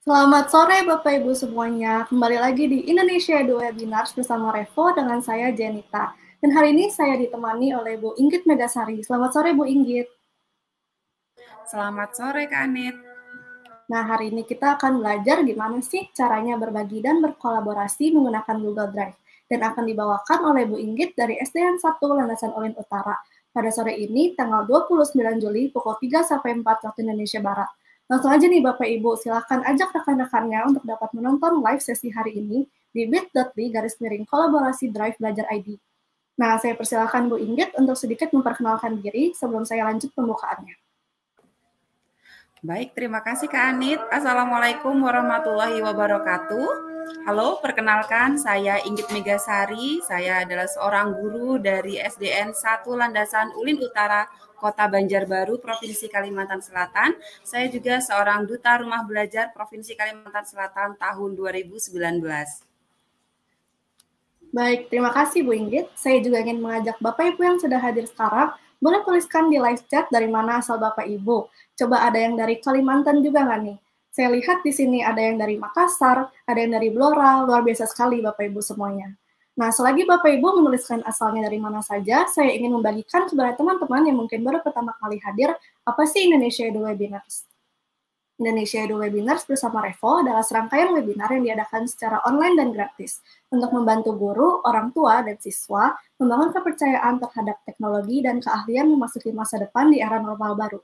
Selamat sore Bapak Ibu semuanya. Kembali lagi di Indonesia Edu Webinars bersama Revo dengan saya Jenita. Dan hari ini saya ditemani oleh Bu Inggit Megasari. Selamat sore Bu Inggit. Selamat sore Kak Anit. Nah, hari ini kita akan belajar gimana sih caranya berbagi dan berkolaborasi menggunakan Google Drive. Dan akan dibawakan oleh Bu Inggit dari SDN 1 Landasan Ulin Utara. Pada sore ini, tanggal 29 Juli, pukul 3 sampai 4 waktu Indonesia Barat. Langsung aja nih Bapak Ibu, silakan ajak rekan-rekannya untuk dapat menonton live sesi hari ini di bit.ly/kolaborasi Drive Belajar ID. Nah, saya persilakan Bu Inggit untuk sedikit memperkenalkan diri sebelum saya lanjut pembukaannya. Baik, terima kasih Kak Anit. Assalamualaikum warahmatullahi wabarakatuh. Halo, perkenalkan saya Inggit Megasari. Saya adalah seorang guru dari SDN 1 Landasan Ulin Utara, Kota Banjarbaru, Provinsi Kalimantan Selatan. Saya juga seorang duta rumah belajar Provinsi Kalimantan Selatan tahun 2019. Baik, terima kasih Bu Inggit. Saya juga ingin mengajak Bapak Ibu yang sudah hadir sekarang, boleh tuliskan di live chat dari mana asal Bapak Ibu. Coba ada yang dari Kalimantan juga nggak nih? Saya lihat di sini ada yang dari Makassar, ada yang dari Blora, luar biasa sekali Bapak Ibu semuanya. Nah, selagi Bapak Ibu menuliskan asalnya dari mana saja, saya ingin membagikan kepada teman-teman yang mungkin baru pertama kali hadir, apa sih Indonesia Edu Webinars? Indonesia Edu Webinars bersama Revo adalah serangkaian webinar yang diadakan secara online dan gratis untuk membantu guru, orang tua, dan siswa membangun kepercayaan terhadap teknologi dan keahlian memasuki masa depan di era normal baru.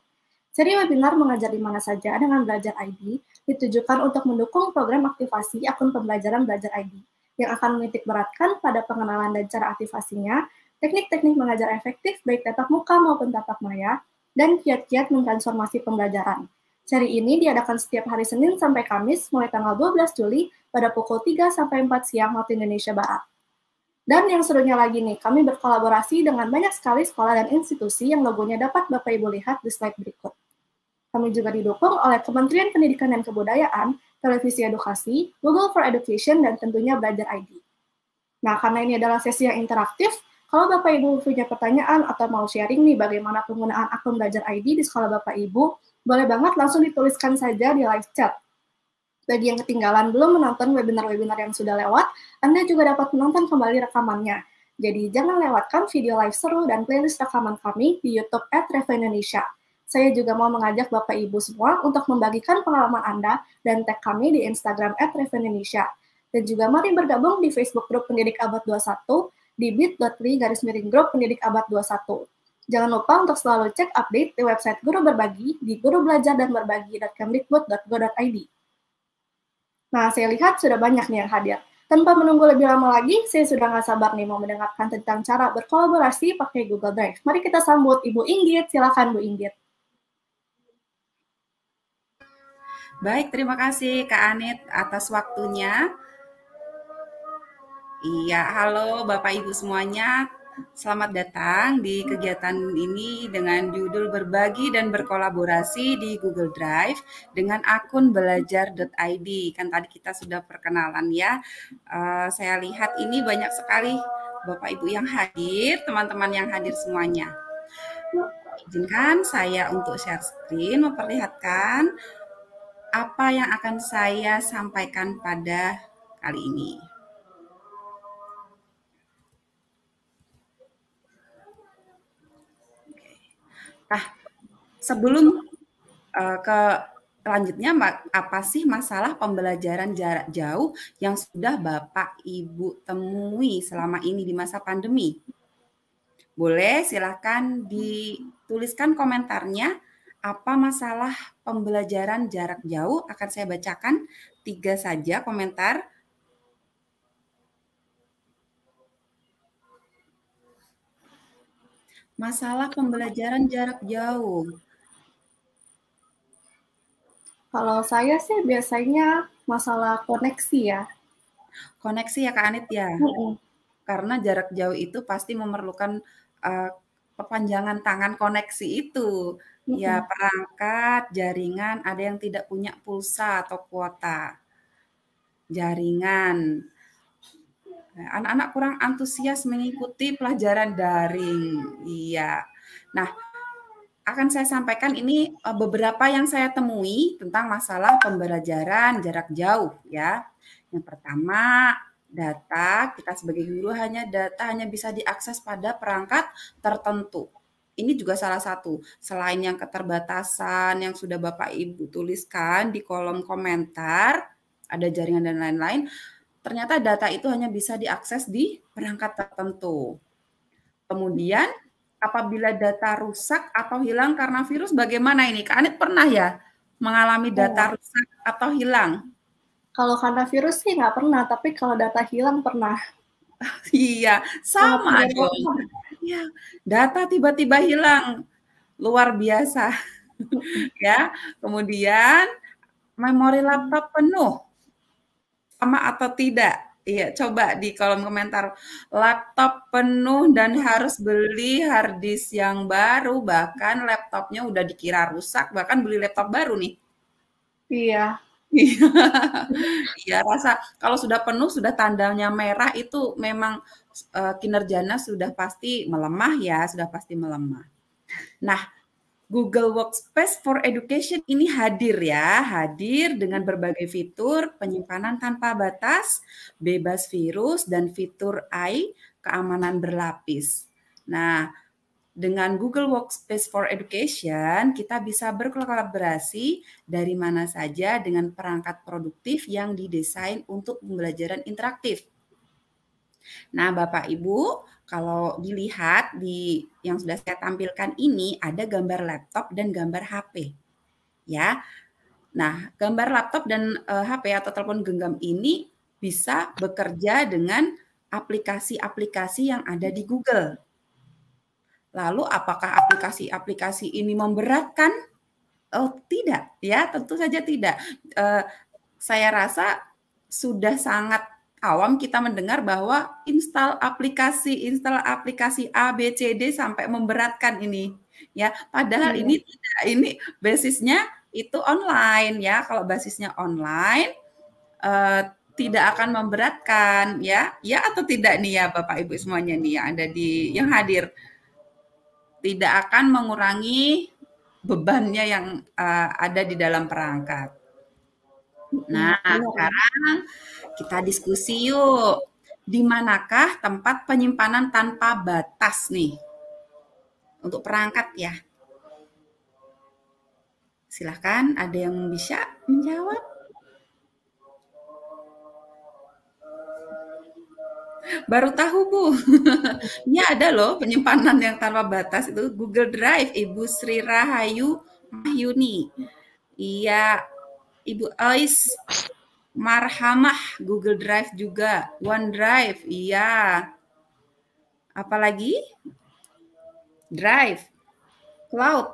Seri webinar mengajar di mana saja dengan Belajar ID ditujukan untuk mendukung program aktivasi akun pembelajaran Belajar ID yang akan menitik beratkan pada pengenalan dan cara aktivasinya, teknik-teknik mengajar efektif baik tatap muka maupun tatap maya, dan kiat-kiat mentransformasi pembelajaran. Seri ini diadakan setiap hari Senin sampai Kamis mulai tanggal 12 Juli pada pukul 3 sampai 4 siang waktu Indonesia Barat. Dan yang serunya lagi nih, kami berkolaborasi dengan banyak sekali sekolah dan institusi yang logonya dapat Bapak Ibu lihat di slide berikut. Kami juga didukung oleh Kementerian Pendidikan dan Kebudayaan, Televisi Edukasi, Google for Education, dan tentunya Belajar ID. Nah, karena ini adalah sesi yang interaktif, kalau Bapak Ibu punya pertanyaan atau mau sharing nih bagaimana penggunaan akun Belajar ID di sekolah Bapak Ibu, boleh banget langsung dituliskan saja di live chat. Bagi yang ketinggalan belum menonton webinar-webinar yang sudah lewat, Anda juga dapat menonton kembali rekamannya. Jadi jangan lewatkan video live seru dan playlist rekaman kami di YouTube @revoindonesia. Saya juga mau mengajak Bapak Ibu semua untuk membagikan pengalaman Anda dan tag kami di Instagram @revoindonesia. Dan juga mari bergabung di Facebook Grup Pendidik Abad 21 di bit.ly/grup pendidik abad 21. Jangan lupa untuk selalu cek update di website Guru Berbagi di gurubelajar.berbagi.kemdikbud.go.id. Nah, saya lihat sudah banyak nih yang hadir. Tanpa menunggu lebih lama lagi, saya sudah nggak sabar nih mau mendengarkan tentang cara berkolaborasi pakai Google Drive. Mari kita sambut Ibu Inggit. Silakan Bu Inggit. Baik, terima kasih Kak Anit atas waktunya. Iya, halo Bapak Ibu semuanya. Selamat datang di kegiatan ini dengan judul berbagi dan berkolaborasi di Google Drive dengan akun belajar.id. Kan tadi kita sudah perkenalan ya. Saya lihat ini banyak sekali Bapak Ibu yang hadir, teman-teman yang hadir semuanya. Izinkan saya untuk share screen memperlihatkan apa yang akan saya sampaikan pada kali ini. Nah, sebelum ke selanjutnya, apa sih masalah pembelajaran jarak jauh yang sudah Bapak Ibu temui selama ini di masa pandemi? Boleh silakan dituliskan komentarnya. Apa masalah pembelajaran jarak jauh? Akan saya bacakan 3 saja komentar. Masalah pembelajaran jarak jauh. Kalau saya sih biasanya masalah koneksi ya. Koneksi ya Kak Anit ya? Karena jarak jauh itu pasti memerlukan perpanjangan tangan koneksi itu. Ya, perangkat, jaringan, ada yang tidak punya pulsa atau kuota jaringan. Anak-anak kurang antusias mengikuti pelajaran daring. Iya. Nah, akan saya sampaikan ini beberapa yang saya temui tentang masalah pembelajaran jarak jauh ya. Yang pertama, data kita sebagai guru data hanya bisa diakses pada perangkat tertentu. Ini juga salah satu. Selain yang keterbatasan yang sudah Bapak Ibu tuliskan di kolom komentar, ada jaringan dan lain-lain, ternyata data itu hanya bisa diakses di perangkat tertentu. Kemudian apabila data rusak atau hilang karena virus, bagaimana ini? Kak Anit pernah ya mengalami data rusak atau hilang? Kalau karena virus sih nggak pernah, tapi kalau data hilang pernah. Iya, sama dong. Ya, data tiba-tiba hilang, luar biasa. Ya, kemudian memori laptop penuh, sama atau tidak? Iya, coba di kolom komentar. Laptop penuh dan harus beli hard disk yang baru, bahkan laptopnya udah dikira rusak, bahkan beli laptop baru nih. Iya. Iya, rasa kalau sudah penuh, sudah tandanya merah itu memang kinerjanya sudah pasti melemah ya, sudah pasti melemah. Nah, Google Workspace for Education ini hadir ya, hadir dengan berbagai fitur penyimpanan tanpa batas, bebas virus, dan fitur AI keamanan berlapis. Nah, dengan Google Workspace for Education, kita bisa berkolaborasi dari mana saja dengan perangkat produktif yang didesain untuk pembelajaran interaktif. Nah, Bapak Ibu, kalau dilihat di yang sudah saya tampilkan ini ada gambar laptop dan gambar HP. Ya. Nah, gambar laptop dan HP atau telepon genggam ini bisa bekerja dengan aplikasi-aplikasi yang ada di Google. Lalu apakah aplikasi-aplikasi ini memberatkan? Oh, tidak, ya, tentu saja tidak. Saya rasa sudah sangat awam kita mendengar bahwa install aplikasi A, B, C, D sampai memberatkan ini. Ya, padahal ini tidak, ini basisnya itu online ya. Kalau basisnya online tidak akan memberatkan ya. Ya atau tidak nih ya Bapak Ibu semuanya nih yang ada di yang hadir. Tidak akan mengurangi bebannya yang ada di dalam perangkat. Nah, sekarang kita diskusi yuk. Di manakah tempat penyimpanan tanpa batas nih? Untuk perangkat ya. Silahkan, ada yang bisa menjawab? Baru tahu, Bu. Ini ada loh penyimpanan yang tanpa batas itu Google Drive, Ibu Sri Rahayu Mahyuni. Iya, Ibu Ais Marhamah, Google Drive juga, OneDrive, iya. Apalagi? Drive, Cloud.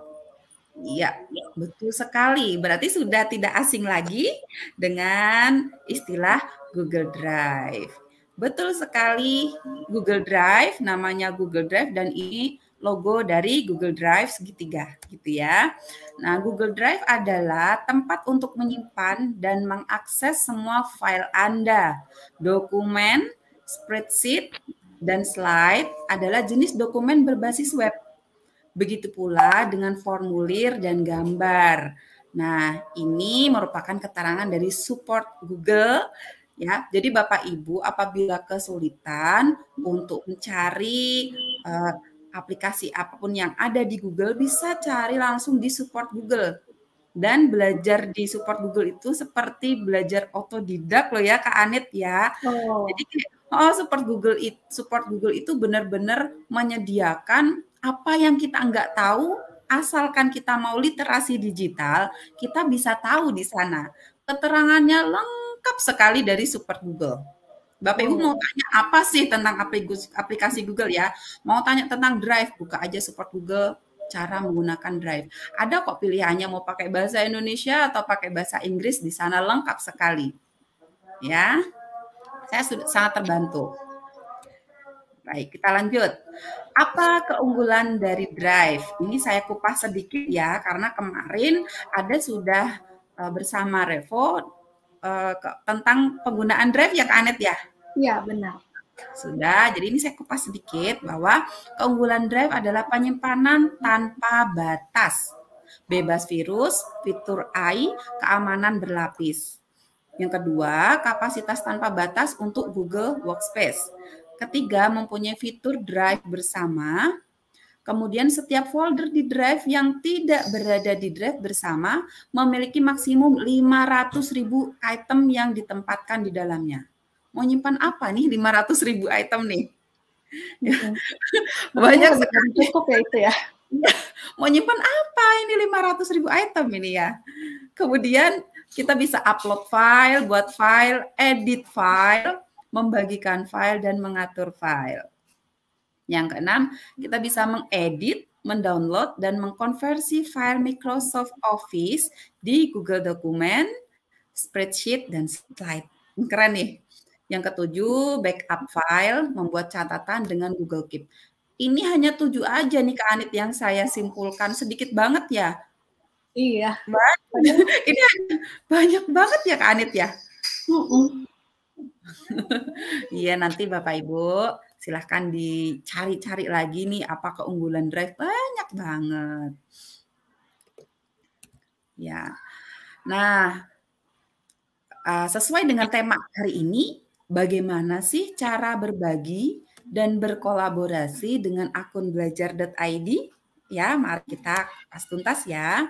Iya, betul sekali. Berarti sudah tidak asing lagi dengan istilah Google Drive. Betul sekali, Google Drive, namanya Google Drive dan ini logo dari Google Drive segitiga, gitu ya. Nah, Google Drive adalah tempat untuk menyimpan dan mengakses semua file Anda. Dokumen, spreadsheet, dan slide adalah jenis dokumen berbasis web. Begitu pula dengan formulir dan gambar. Nah, ini merupakan keterangan dari support Google ya. Jadi Bapak Ibu apabila kesulitan untuk mencari aplikasi apapun yang ada di Google bisa cari langsung di support Google. Dan belajar di support Google itu seperti belajar otodidak loh ya Kak Anit ya. Jadi support Google itu benar-benar menyediakan apa yang kita nggak tahu, asalkan kita mau literasi digital, kita bisa tahu di sana. Keterangannya lengkap sekali dari support Google. Bapak Ibu mau tanya apa sih tentang aplikasi Google ya? Mau tanya tentang Drive, buka aja support Google, cara menggunakan Drive. Ada kok pilihannya mau pakai bahasa Indonesia atau pakai bahasa Inggris, di sana lengkap sekali. Ya, saya sudah sangat terbantu. Baik, kita lanjut. Apa keunggulan dari Drive? Ini saya kupas sedikit ya, karena kemarin ada sudah bersama Revo tentang penggunaan Drive ya Kak Anet ya? Iya, benar. Sudah, jadi ini saya kupas sedikit bahwa keunggulan Drive adalah penyimpanan tanpa batas, bebas virus, fitur AI, keamanan berlapis. Yang kedua, kapasitas tanpa batas untuk Google Workspace. Ketiga, mempunyai fitur Drive bersama. Kemudian setiap folder di Drive yang tidak berada di Drive bersama memiliki maksimum 500.000 item yang ditempatkan di dalamnya. Mau nyimpan apa nih 500.000 item nih? Banyak sekali. Cukup ya itu ya. Mau nyimpan apa ini 500.000 item ini ya? Kemudian kita bisa upload file, buat file, edit file, membagikan file, dan mengatur file. Yang keenam, kita bisa mengedit, mendownload, dan mengkonversi file Microsoft Office di Google Dokumen, spreadsheet, dan slide. Keren nih. Yang ketujuh, backup file, membuat catatan dengan Google Keep. Ini hanya 7 aja nih Kak Anit yang saya simpulkan, sedikit banget ya. Iya. Ini banyak banget ya Kak Anit ya. Iya, nanti Bapak Ibu silahkan dicari-cari lagi nih apa keunggulan Drive, banyak banget. Ya. Nah, sesuai dengan tema hari ini, bagaimana sih cara berbagi dan berkolaborasi dengan akun belajar.id? Ya, mari kita kupas tuntas ya.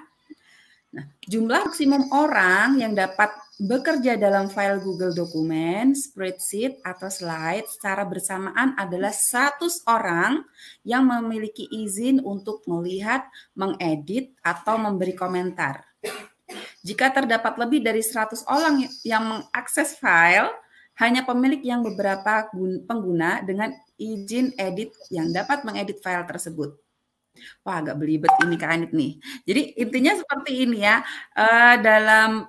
Nah, jumlah maksimum orang yang dapat bekerja dalam file Google Dokumen, spreadsheet, atau slide secara bersamaan adalah 100 orang yang memiliki izin untuk melihat, mengedit, atau memberi komentar. Jika terdapat lebih dari 100 orang yang mengakses file, hanya pemilik yang beberapa pengguna dengan izin edit yang dapat mengedit file tersebut. Wah, agak belibet ini Kak Anit nih. Jadi intinya seperti ini ya, dalam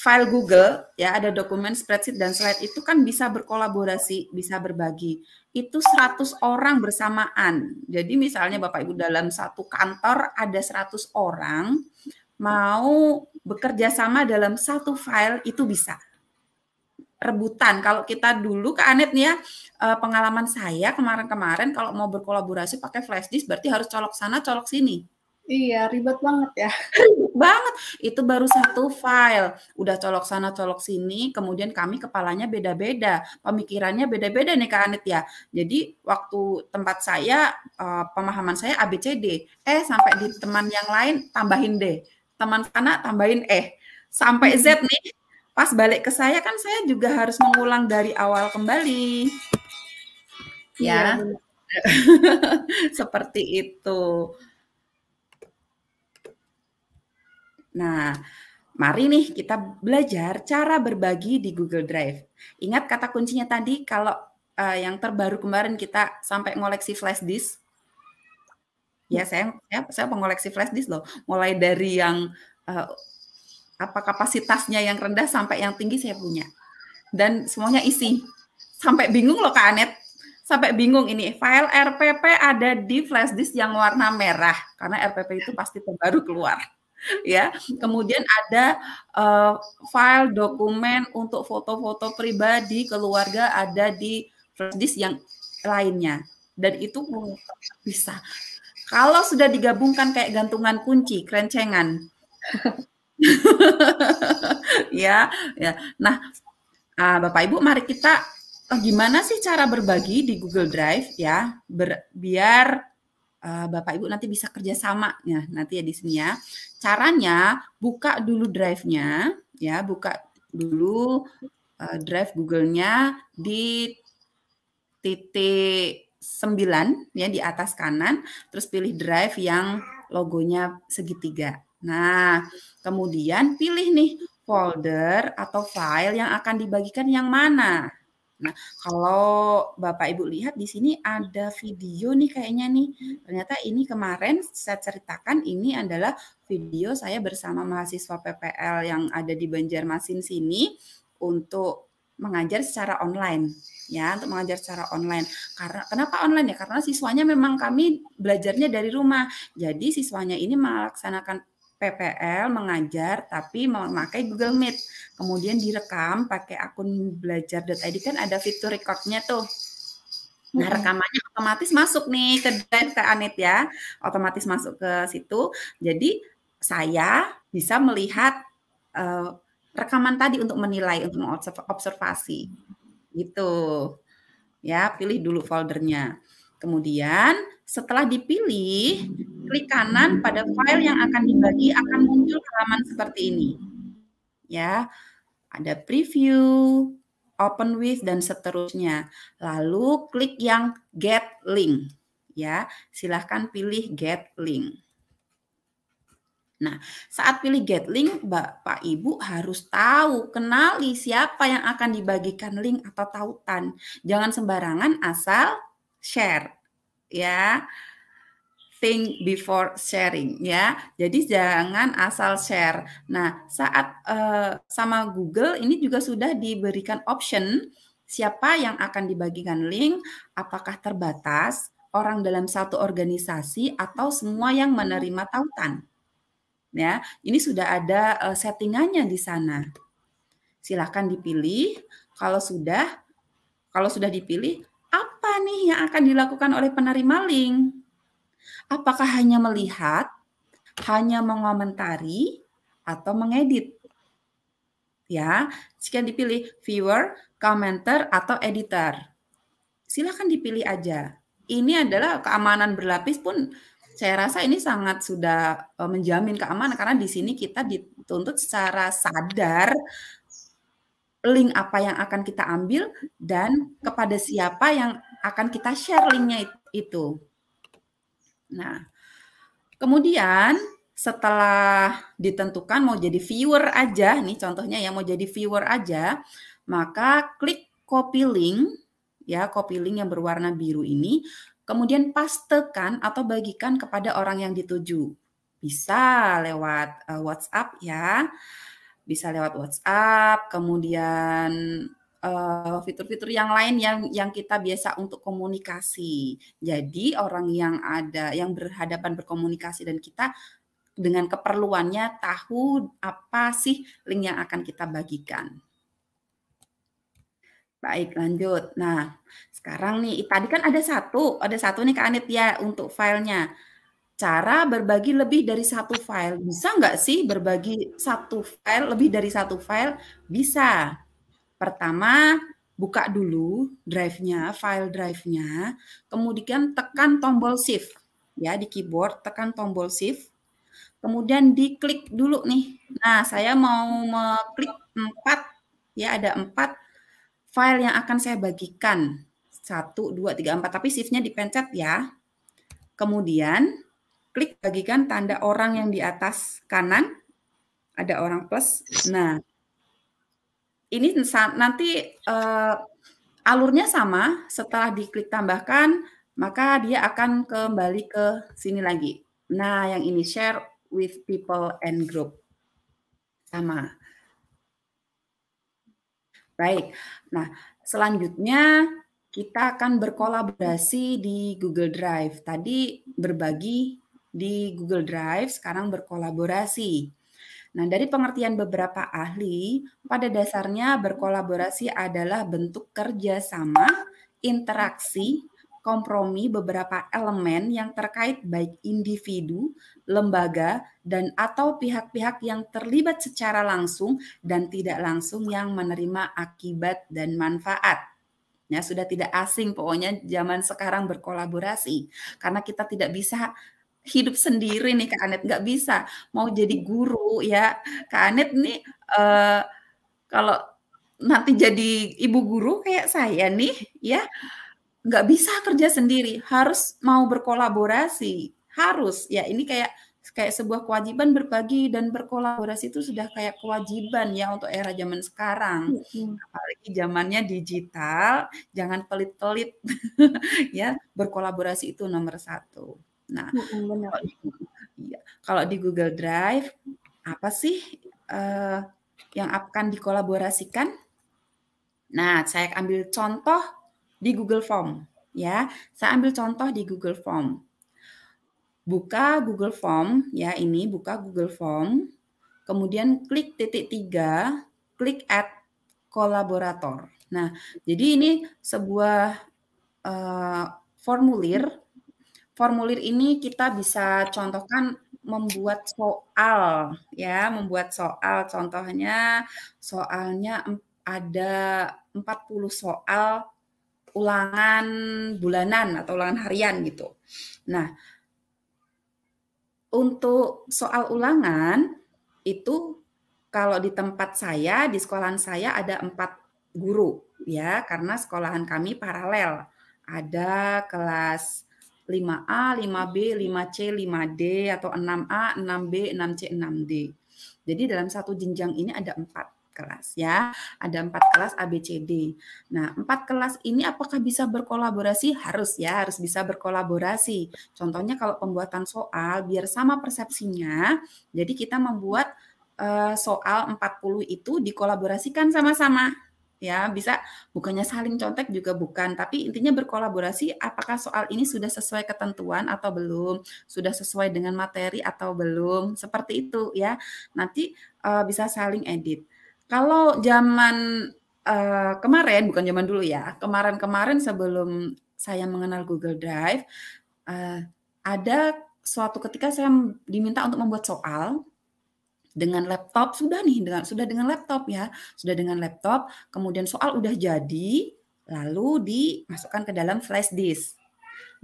file Google ya ada dokumen, spreadsheet, dan slide itu kan bisa berkolaborasi, bisa berbagi. Itu 100 orang bersamaan. Jadi misalnya Bapak Ibu dalam satu kantor ada 100 orang, mau bekerja sama dalam satu file itu bisa. Rebutan. Kalau kita dulu Kak Anet nih ya, pengalaman saya kemarin-kemarin kalau mau berkolaborasi pakai flash disk berarti harus colok sana, colok sini. Iya, ribet banget ya. Ribet banget. Itu baru satu file. Udah colok sana, colok sini, kemudian kami kepalanya beda-beda, pemikirannya beda-beda nih Kak Anet ya. Jadi waktu tempat saya, pemahaman saya ABCD. Sampai di teman yang lain tambahin D. Teman sana tambahin E. Sampai Z nih. Pas balik ke saya kan saya juga harus mengulang dari awal kembali. Ya. Iya. Seperti itu. Nah, mari nih kita belajar cara berbagi di Google Drive. Ingat kata kuncinya tadi kalau yang terbaru kemarin kita sampai ngoleksi flash disk. Ya, saya pengoleksi flash disk loh. Mulai dari yang kapasitasnya yang rendah sampai yang tinggi saya punya. Dan semuanya isi. Sampai bingung loh Kak Anet. Sampai bingung ini. File RPP ada di flash disk yang warna merah. Karena RPP itu pasti terbaru keluar. Ya, kemudian ada file dokumen untuk foto-foto pribadi keluarga ada di flash disk yang lainnya. Dan itu bisa. Kalau sudah digabungkan kayak gantungan kunci, kerencengan. ya. Nah, Bapak Ibu, mari kita gimana sih cara berbagi di Google Drive ya, biar Bapak Ibu nanti bisa kerjasama ya, nanti ya di sini ya. Caranya buka dulu Drive-nya ya, buka dulu Drive Google-nya di titik 9 ya di atas kanan, terus pilih Drive yang logonya segitiga. Nah, kemudian pilih nih folder atau file yang akan dibagikan yang mana. Nah, kalau Bapak Ibu lihat di sini ada video nih kayaknya nih. Ternyata ini kemarin saya ceritakan ini adalah video saya bersama mahasiswa PPL yang ada di Banjarmasin sini untuk mengajar secara online. Ya, untuk mengajar secara online. Karena kenapa online ya? Karena siswanya memang kami belajarnya dari rumah. Jadi siswanya ini melaksanakan PPL mengajar tapi memakai Google Meet. Kemudian direkam pakai akun belajar.id, kan ada fitur recordnya tuh. Nah, rekamannya otomatis masuk nih ke Drive Kak Anet ya. Otomatis masuk ke situ. Jadi saya bisa melihat rekaman tadi untuk menilai, untuk mengobservasi. Gitu. Ya, pilih dulu foldernya. Kemudian setelah dipilih, klik kanan pada file yang akan dibagi, akan muncul halaman seperti ini. Ya, ada preview, open with, dan seterusnya. Lalu klik yang get link. Ya, silahkan pilih get link. Nah, saat pilih get link, Bapak Ibu harus tahu, kenali siapa yang akan dibagikan link atau tautan. Jangan sembarangan asal share, ya. Think before sharing, ya. Jadi jangan asal share. Nah, saat sama Google ini juga sudah diberikan option siapa yang akan dibagikan link, apakah terbatas, orang dalam satu organisasi, atau semua yang menerima tautan. Ya, ini sudah ada settingannya di sana. Silahkan dipilih. Kalau sudah dipilih, apa nih yang akan dilakukan oleh penerima link? Apakah hanya melihat, hanya mengomentari, atau mengedit? Ya, jika dipilih viewer, commenter, atau editor. Silahkan dipilih aja. Ini adalah keamanan berlapis pun saya rasa ini sangat sudah menjamin keamanan, karena di sini kita dituntut secara sadar link apa yang akan kita ambil dan kepada siapa yang akan kita share linknya itu. Nah, kemudian setelah ditentukan mau jadi viewer aja, nih contohnya ya, mau jadi viewer aja, maka klik copy link, ya, copy link yang berwarna biru ini, kemudian pastekan atau bagikan kepada orang yang dituju. Bisa lewat WhatsApp ya, bisa lewat WhatsApp, kemudian fitur-fitur yang lain yang kita biasa untuk komunikasi. Jadi orang yang berhadapan berkomunikasi dan kita dengan keperluannya tahu apa sih link yang akan kita bagikan. Baik, lanjut. Nah, sekarang nih, tadi kan ada satu nih Kak Anit ya untuk filenya. Cara berbagi lebih dari satu file. Bisa nggak sih berbagi satu file, lebih dari satu file? Bisa. Pertama, buka dulu drive-nya, file drive-nya, kemudian tekan tombol shift. Ya, di keyboard tekan tombol shift. Kemudian diklik dulu nih. Nah, saya mau mengklik 4, ya ada 4 file yang akan saya bagikan. 1, 2, 3, 4, tapi shift-nya dipencet ya. Kemudian klik bagikan tanda orang yang di atas kanan, ada orang plus. Nah, ini nanti alurnya sama, setelah diklik tambahkan, maka dia akan kembali ke sini lagi. Nah, yang ini share with people and group. Sama. Baik, nah selanjutnya kita akan berkolaborasi di Google Drive. Tadi berbagi di Google Drive, sekarang berkolaborasi. Nah, dari pengertian beberapa ahli, pada dasarnya berkolaborasi adalah bentuk kerjasama, interaksi, kompromi beberapa elemen yang terkait baik individu, lembaga, dan atau pihak-pihak yang terlibat secara langsung dan tidak langsung yang menerima akibat dan manfaat. Ya, sudah tidak asing pokoknya zaman sekarang berkolaborasi. Karena kita tidak bisa hidup sendiri nih Kak Anet, nggak bisa. Mau jadi guru ya, Kak Anet nih kalau nanti jadi ibu guru kayak saya nih ya, nggak bisa kerja sendiri, harus mau berkolaborasi, harus ya. Ini kayak sebuah kewajiban, berbagi dan berkolaborasi itu sudah kayak kewajiban ya untuk era zaman sekarang. Apalagi zamannya digital, jangan pelit-pelit ya, berkolaborasi itu nomor 1. Nah, kalau di Google Drive apa sih yang akan dikolaborasikan? Nah, saya ambil contoh di Google Form ya. Saya ambil contoh di Google Form. buka Google Form ya, ini buka Google Form, kemudian klik titik 3, klik add kolaborator. Nah, jadi ini sebuah formulir. Formulir ini kita bisa contohkan membuat soal ya, membuat soal. Contohnya soalnya ada 40 soal ulangan bulanan atau ulangan harian gitu. Nah, untuk soal ulangan itu kalau di tempat saya, di sekolahan saya ada 4 guru ya, karena sekolahan kami paralel. Ada kelas 5A, 5B, 5C, 5D atau 6A, 6B, 6C, 6D. Jadi dalam satu jenjang ini ada 4 kelas ya, ada 4 kelas A, B, C, D. Nah, 4 kelas ini apakah bisa berkolaborasi? Harus ya, harus bisa berkolaborasi. Contohnya kalau pembuatan soal biar sama persepsinya, jadi kita membuat soal 40 itu dikolaborasikan sama-sama. Ya, bisa bukannya saling contek juga bukan, tapi intinya berkolaborasi apakah soal ini sudah sesuai ketentuan atau belum, sudah sesuai dengan materi atau belum, seperti itu ya. Nanti bisa saling edit. Kalau zaman kemarin, bukan zaman dulu ya, kemarin-kemarin sebelum saya mengenal Google Drive, ada suatu ketika saya diminta untuk membuat soal dengan laptop, sudah dengan laptop ya, sudah dengan laptop, kemudian soal udah jadi, lalu dimasukkan ke dalam flash disk.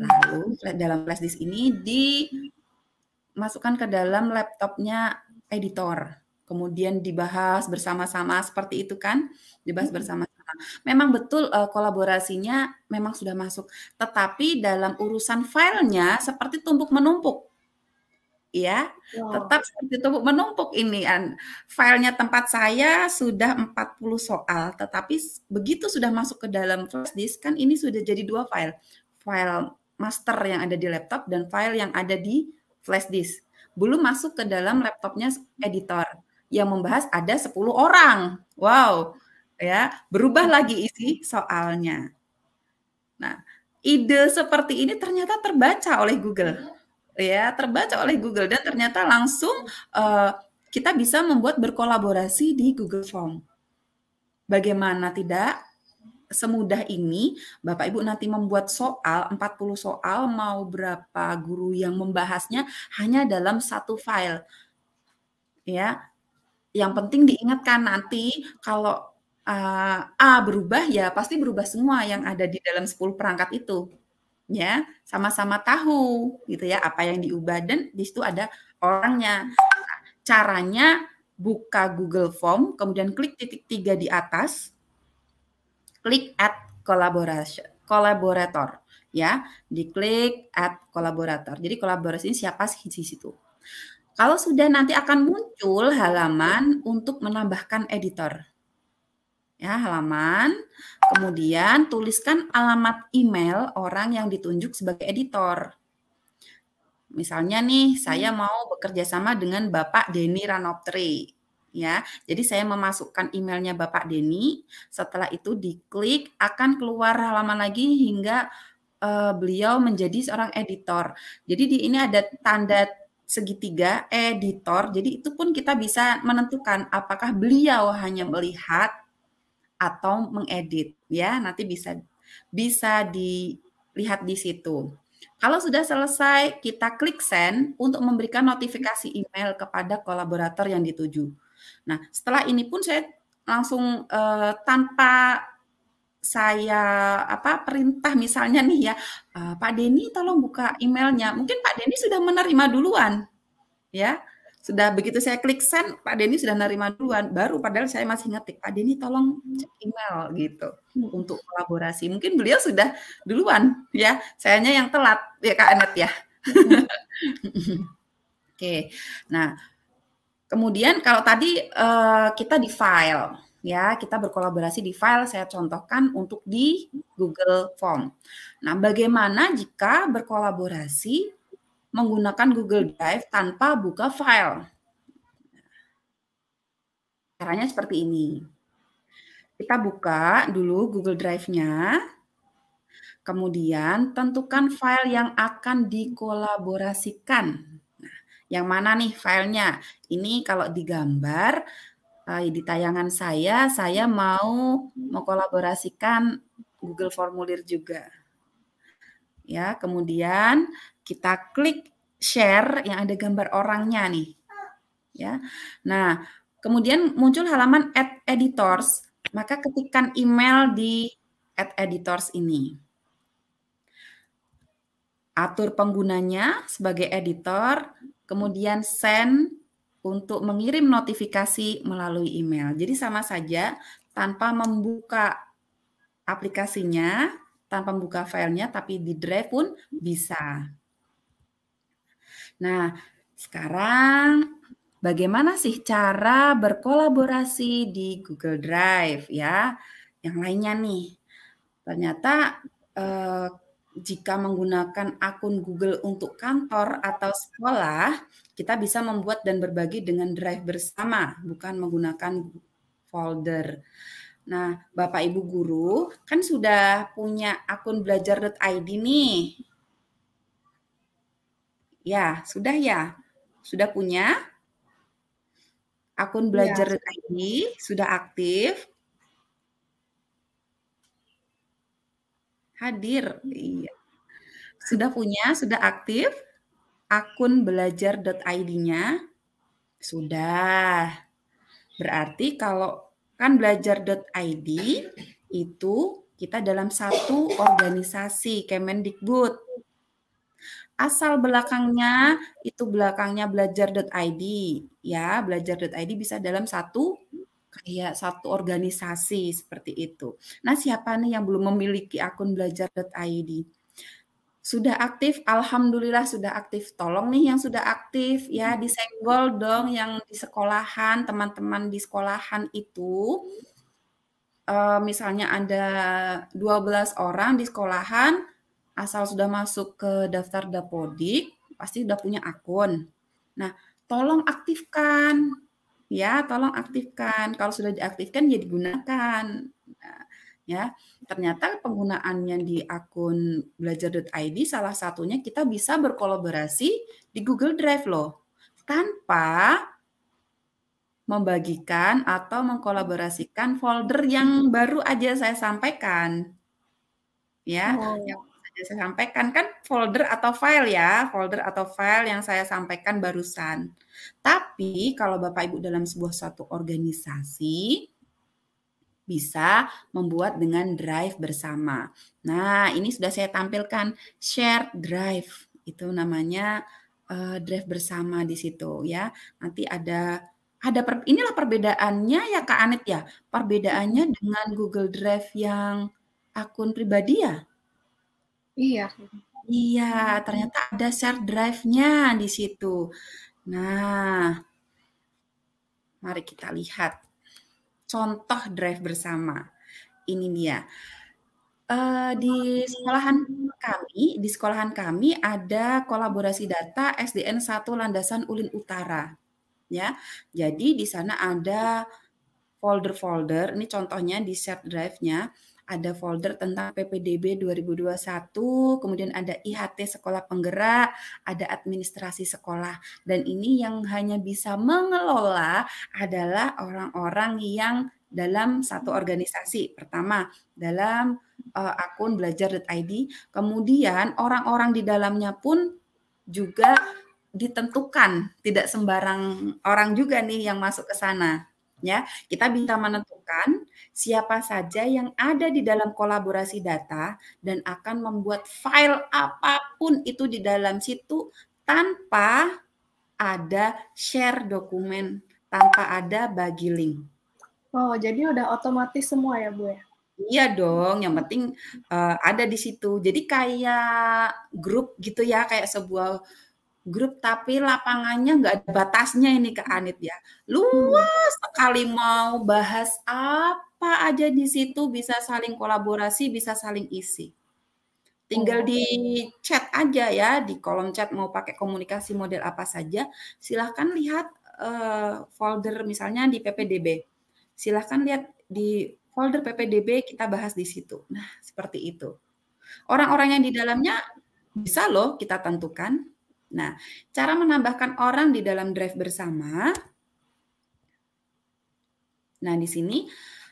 Lalu dalam flash disk ini dimasukkan ke dalam laptopnya editor. Kemudian dibahas bersama-sama seperti itu kan, dibahas bersama-sama. Memang betul kolaborasinya memang sudah masuk, tetapi dalam urusan filenya seperti tumpuk menumpuk. Ya, tetap seperti tumpuk menumpuk ini filenya tempat saya sudah 40 soal, tetapi begitu sudah masuk ke dalam flash disk kan ini sudah jadi 2 file. File master yang ada di laptop dan file yang ada di flash disk. Belum masuk ke dalam laptopnya editor yang membahas ada 10 orang. Wow, ya, berubah lagi isi soalnya. Nah, ide seperti ini ternyata terbaca oleh Google. Ya, terbaca oleh Google dan ternyata langsung kita bisa membuat berkolaborasi di Google Form. Bagaimana tidak? Semudah ini Bapak Ibu nanti membuat soal, 40 soal mau berapa guru yang membahasnya hanya dalam satu file. Ya. Yang penting diingatkan nanti kalau A berubah ya pasti berubah semua yang ada di dalam 10 perangkat itu. Ya, sama-sama tahu gitu ya apa yang diubah dan di situ ada orangnya. Caranya buka Google Form, kemudian klik titik 3 di atas, klik add collaborator ya, diklik add collaborator. Jadi kolaborasi ini siapa sih di situ. Kalau sudah nanti akan muncul halaman untuk menambahkan editor. Ya, halaman, kemudian tuliskan alamat email orang yang ditunjuk sebagai editor. Misalnya nih, saya mau bekerja sama dengan Bapak Denny Ranoptri. Ya, jadi saya memasukkan emailnya Bapak Denny. Setelah itu diklik, akan keluar halaman lagi hingga beliau menjadi seorang editor. Jadi di ini ada tanda segitiga editor. Jadi itu pun kita bisa menentukan apakah beliau hanya melihat atau mengedit. Ya, nanti bisa dilihat di situ. Kalau sudah selesai, kita klik send untuk memberikan notifikasi email kepada kolaborator yang dituju. Nah, setelah ini pun saya langsung tanpa saya perintah misalnya nih ya, Pak Denny tolong buka emailnya. Mungkin Pak Denny sudah menerima duluan, ya. Sudah begitu saya klik send, Pak Denny sudah menerima duluan. Baru padahal saya masih ngetik, Pak Denny tolong cek email gitu untuk kolaborasi. Mungkin beliau sudah duluan ya. Sayanya yang telat ya Kak Anet ya. Oke. Nah, kemudian kalau tadi kita di file ya, kita berkolaborasi di file, saya contohkan untuk di Google Form. Nah, bagaimana jika berkolaborasi menggunakan Google Drive tanpa buka file? Caranya seperti ini. Kita buka dulu Google Drive-nya, Kemudian tentukan file yang akan dikolaborasikan. Nah, yang mana nih filenya? Ini kalau digambar di tayangan saya mau mengkolaborasikan Google Formulir juga. Ya, kemudian kita klik share yang ada gambar orangnya nih. Ya. Nah, kemudian muncul halaman add editors, maka ketikkan email di add editors ini. Atur penggunanya sebagai editor, kemudian send untuk mengirim notifikasi melalui email. Jadi sama saja tanpa membuka aplikasinya, tanpa membuka filenya, tapi di drive pun bisa. Nah, sekarang bagaimana sih cara berkolaborasi di Google Drive ya? Yang lainnya nih, ternyata jika menggunakan akun Google untuk kantor atau sekolah, kita bisa membuat dan berbagi dengan Drive bersama, bukan menggunakan folder. Nah, Bapak Ibu guru kan sudah punya akun belajar.id nih. Ya, sudah ya? Sudah punya akun belajar.id? Sudah aktif? Hadir? Iya. Sudah punya, sudah aktif akun belajar.id-nya? Sudah. Berarti kalau kan belajar.id itu kita dalam satu organisasi Kemendikbud. Asal belakangnya itu belakangnya belajar.id ya, belajar.id bisa dalam satu kayak satu organisasi seperti itu. Nah, siapa nih yang belum memiliki akun belajar.id? Sudah aktif, alhamdulillah sudah aktif. Tolong nih yang sudah aktif ya disenggol dong yang di sekolahan, teman-teman di sekolahan itu misalnya ada 12 orang di sekolahan, asal sudah masuk ke daftar Dapodik, pasti sudah punya akun. Nah, tolong aktifkan. Ya, tolong aktifkan. Kalau sudah diaktifkan, ya digunakan. Nah, ya, ternyata penggunaannya di akun belajar.id salah satunya kita bisa berkolaborasi di Google Drive loh. Tanpa membagikan atau mengkolaborasikan folder yang baru aja saya sampaikan. Ya, yang saja saya sampaikan kan folder atau file ya, folder atau file yang saya sampaikan barusan. Tapi kalau Bapak Ibu dalam sebuah satu organisasi bisa membuat dengan drive bersama. Nah, ini sudah saya tampilkan shared drive. Itu namanya drive bersama di situ ya. Nanti inilah perbedaannya ya Kak Anet ya. Perbedaannya dengan Google Drive yang akun pribadi ya. Iya. Iya, ternyata ada share drive-nya di situ. Nah, mari kita lihat contoh drive bersama. Ini dia. Di sekolahan kami ada kolaborasi data SDN 1 Landasan Ulin Utara. Ya, jadi di sana ada folder-folder, ini contohnya di shared drive-nya, ada folder tentang PPDB 2021, kemudian ada IHT sekolah penggerak, ada administrasi sekolah. Dan ini yang hanya bisa mengelola adalah orang-orang yang dalam satu organisasi. Pertama, dalam akun belajar.id, kemudian orang-orang di dalamnya pun juga ditentukan, tidak sembarang orang juga nih yang masuk ke sana. Ya, kita bisa menentukan siapa saja yang ada di dalam kolaborasi data dan akan membuat file apapun itu di dalam situ tanpa ada share dokumen, tanpa ada bagi link. Oh, jadi udah otomatis semua ya, Bu ya? Iya dong, yang penting ada di situ. Jadi kayak grup gitu ya, kayak sebuah grup tapi lapangannya nggak ada batasnya ini Kak Anit ya. Luas sekali mau bahas apa aja di situ bisa saling kolaborasi, bisa saling isi. Tinggal di chat aja ya, di kolom chat mau pakai komunikasi model apa saja, silahkan lihat folder misalnya di PPDB. Silahkan lihat di folder PPDB kita bahas di situ. Nah, seperti itu. Orang-orang yang di dalamnya bisa loh kita tentukan. Nah, cara menambahkan orang di dalam drive bersama. Nah, di sini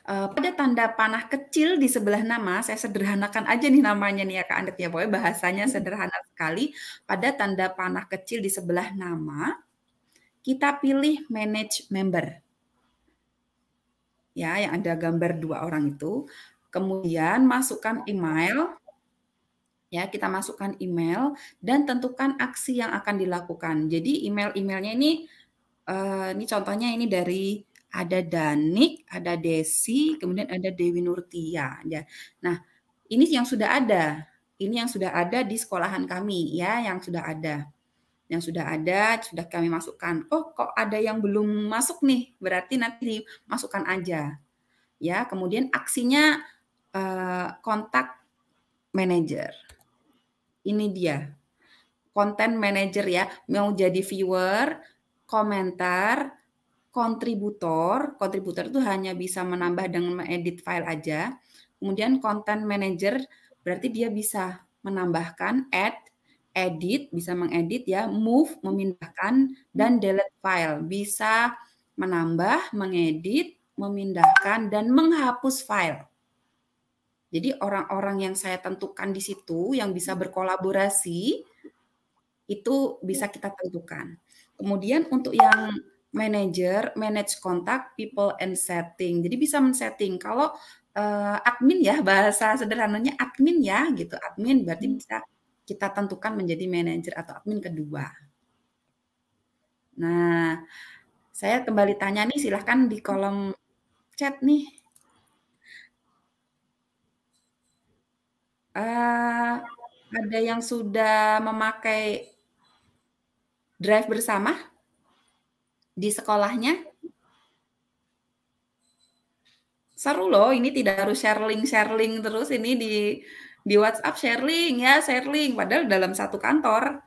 pada tanda panah kecil di sebelah nama, saya sederhanakan aja nih namanya nih ya Kak Andet ya, pokoknya bahasanya sederhana sekali. Pada tanda panah kecil di sebelah nama, kita pilih manage member. Ya, yang ada gambar 2 orang itu. Kemudian masukkan email. Ya, kita masukkan email dan tentukan aksi yang akan dilakukan. Jadi email-emailnya ini contohnya ini dari ada Danik, ada Desi, kemudian ada Dewi Nurtia. Ya. Nah, ini yang sudah ada. Ini yang sudah ada di sekolahan kami ya, yang sudah ada. Yang sudah ada, sudah kami masukkan. Oh, kok ada yang belum masuk nih? Berarti nanti dimasukkan aja. Ya, kemudian aksinya kontak manager. Ini dia. Content manager ya, mau jadi viewer, komentar, kontributor. Kontributor itu hanya bisa menambah dengan mengedit file aja. Kemudian content manager berarti dia bisa menambahkan, add, edit, bisa mengedit ya, move, memindahkan, dan delete file. Bisa menambah, mengedit, memindahkan, dan menghapus file. Jadi orang-orang yang saya tentukan di situ yang bisa berkolaborasi itu bisa kita tentukan. Kemudian untuk yang manager, manage kontak, people and setting. Jadi bisa men-setting. Kalau admin ya, bahasa sederhananya admin ya gitu. Admin berarti bisa kita tentukan menjadi manager atau admin kedua. Nah, saya kembali tanya nih, silahkan di kolom chat nih. Ada yang sudah memakai drive bersama di sekolahnya? Seru loh, ini tidak harus sharing terus ini di WhatsApp sharing ya, sharing padahal dalam satu kantor.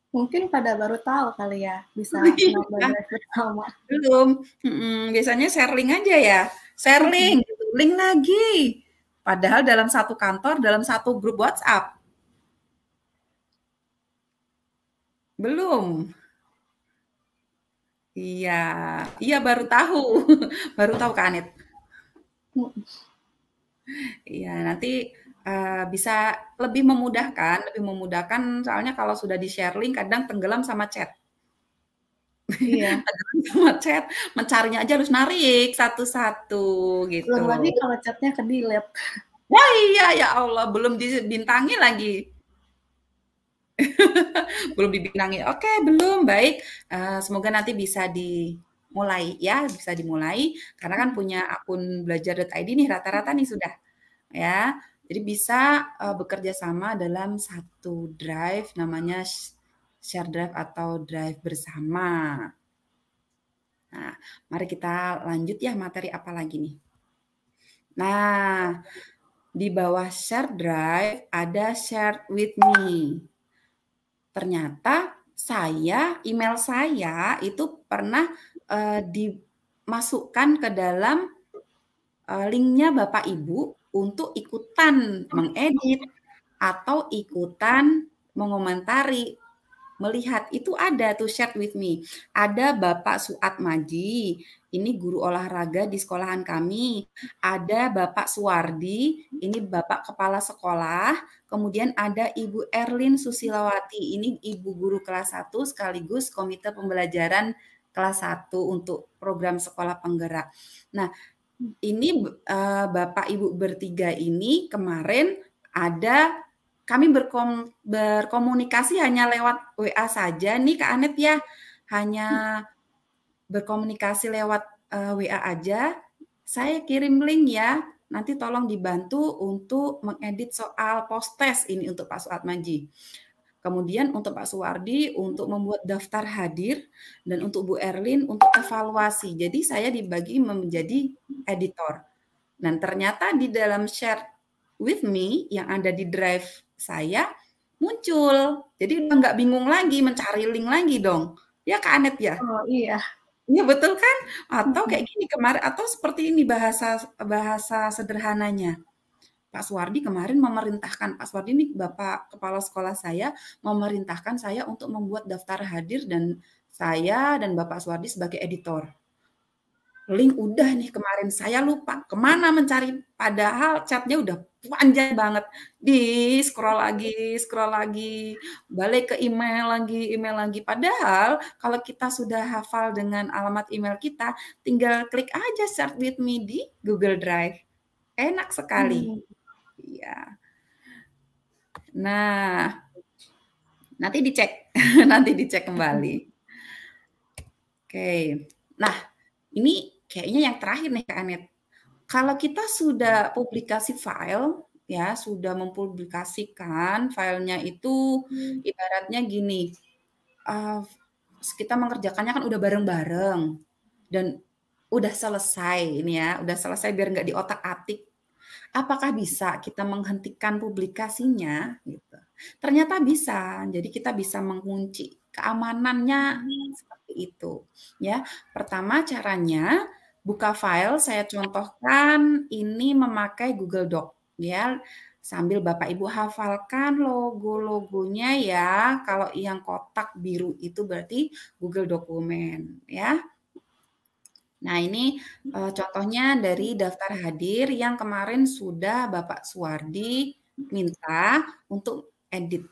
Mungkin pada baru tahu kali ya, bisa nambah Iya, drive bersama. belum. Biasanya sharing aja ya, sharing gitu, link lagi. Padahal dalam satu kantor, dalam satu grup WhatsApp. Belum. Iya, iya baru tahu, baru tahu Kak Anet. Iya, nanti bisa lebih memudahkan soalnya kalau sudah di-share link kadang tenggelam sama chat. Iya. Tenggelam sama chat, mencarinya aja harus narik satu-satu gitu. Belum lagi kalau chatnya ke-delete. Wah iya, ya Allah, belum dibintangi lagi. Belum dibintangi. Oke, belum. Baik, semoga nanti bisa dimulai ya, bisa dimulai karena kan punya akun belajar.id nih rata-rata nih sudah. Ya, jadi bisa bekerja sama dalam satu drive namanya share drive atau drive bersama. Nah, mari kita lanjut ya materi apa lagi nih. Nah, di bawah share drive ada share with me. Ternyata email saya itu pernah dimasukkan ke dalam linknya Bapak Ibu untuk ikutan mengedit atau ikutan mengomentari, melihat itu ada tuh share with me. Ada Bapak Suat Maji, ini guru olahraga di sekolahan kami. Ada Bapak Suwardi, ini Bapak Kepala Sekolah. Kemudian ada Ibu Erlin Susilawati, ini Ibu Guru kelas 1 sekaligus Komite Pembelajaran kelas 1 untuk program sekolah penggerak. Nah, ini Bapak Ibu bertiga ini kemarin kami berkomunikasi hanya lewat WA saja nih Kak Anet ya. Hanya berkomunikasi lewat WA aja. Saya kirim link ya. Nanti tolong dibantu untuk mengedit soal post-test ini untuk Pak Suatmaji. Kemudian untuk Pak Suwardi untuk membuat daftar hadir dan untuk Bu Erlin untuk evaluasi. Jadi saya dibagi menjadi editor. Dan ternyata di dalam share with me yang ada di drive saya muncul. Jadi udah nggak bingung lagi mencari link lagi dong. Ya Kak Anet ya? Oh iya. Iya betul kan? Atau kayak gini kemarin atau seperti ini bahasa sederhananya. Pak Suwardi kemarin memerintahkan, Pak Suwardi ini Bapak Kepala Sekolah saya, memerintahkan saya untuk membuat daftar hadir dan saya dan Bapak Suwardi sebagai editor. Link udah nih kemarin, saya lupa kemana mencari, padahal chatnya udah panjang banget. Scroll lagi, balik ke email lagi. Padahal kalau kita sudah hafal dengan alamat email kita, tinggal klik aja share with me di Google Drive. Enak sekali. Iya. Nah, nanti dicek, nanti dicek kembali. Oke. Nah, ini kayaknya yang terakhir nih Kak Anet. Kalau kita sudah publikasi file, ya sudah mempublikasikan filenya itu ibaratnya gini, kita mengerjakannya kan udah bareng-bareng dan udah selesai ini ya, udah selesai biar nggak diotak-atik. Apakah bisa kita menghentikan publikasinya? Gitu. Ternyata bisa. Jadi kita bisa mengunci keamanannya seperti itu. Ya, pertama caranya buka file. Saya contohkan ini memakai Google Doc. Ya, sambil Bapak Ibu hafalkan logo-logonya ya. Kalau yang kotak biru itu berarti Google Dokumen. Ya. Nah, ini contohnya dari daftar hadir yang kemarin sudah Bapak Suwardi minta untuk edit.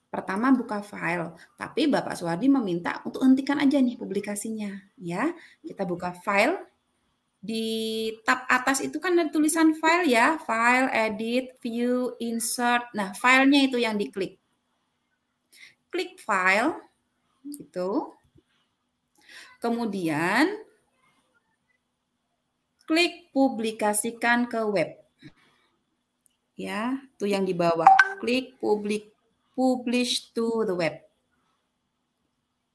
Pertama buka file, tapi Bapak Suwardi meminta untuk hentikan aja nih publikasinya, ya. Kita buka file, di tab atas itu kan ada tulisan file ya, file, edit, view, insert. Nah, filenya itu yang diklik. Klik file, gitu. Kemudian klik publikasikan ke web. Ya, itu yang di bawah. Klik publish to the web.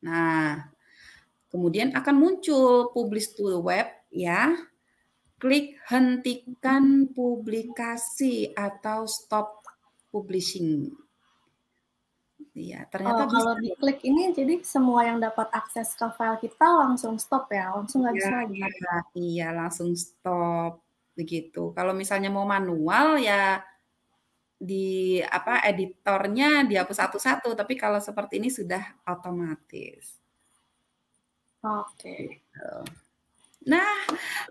Nah, kemudian akan muncul publish to the web ya. Klik hentikan publikasi atau stop publishing. Iya, ternyata bisa. Kalau diklik ini jadi semua yang dapat akses ke file kita langsung stop ya, langsung nggak bisa lagi. Iya, langsung stop begitu. Kalau misalnya mau manual ya di editornya dihapus satu-satu, tapi kalau seperti ini sudah otomatis. Oke. Nah,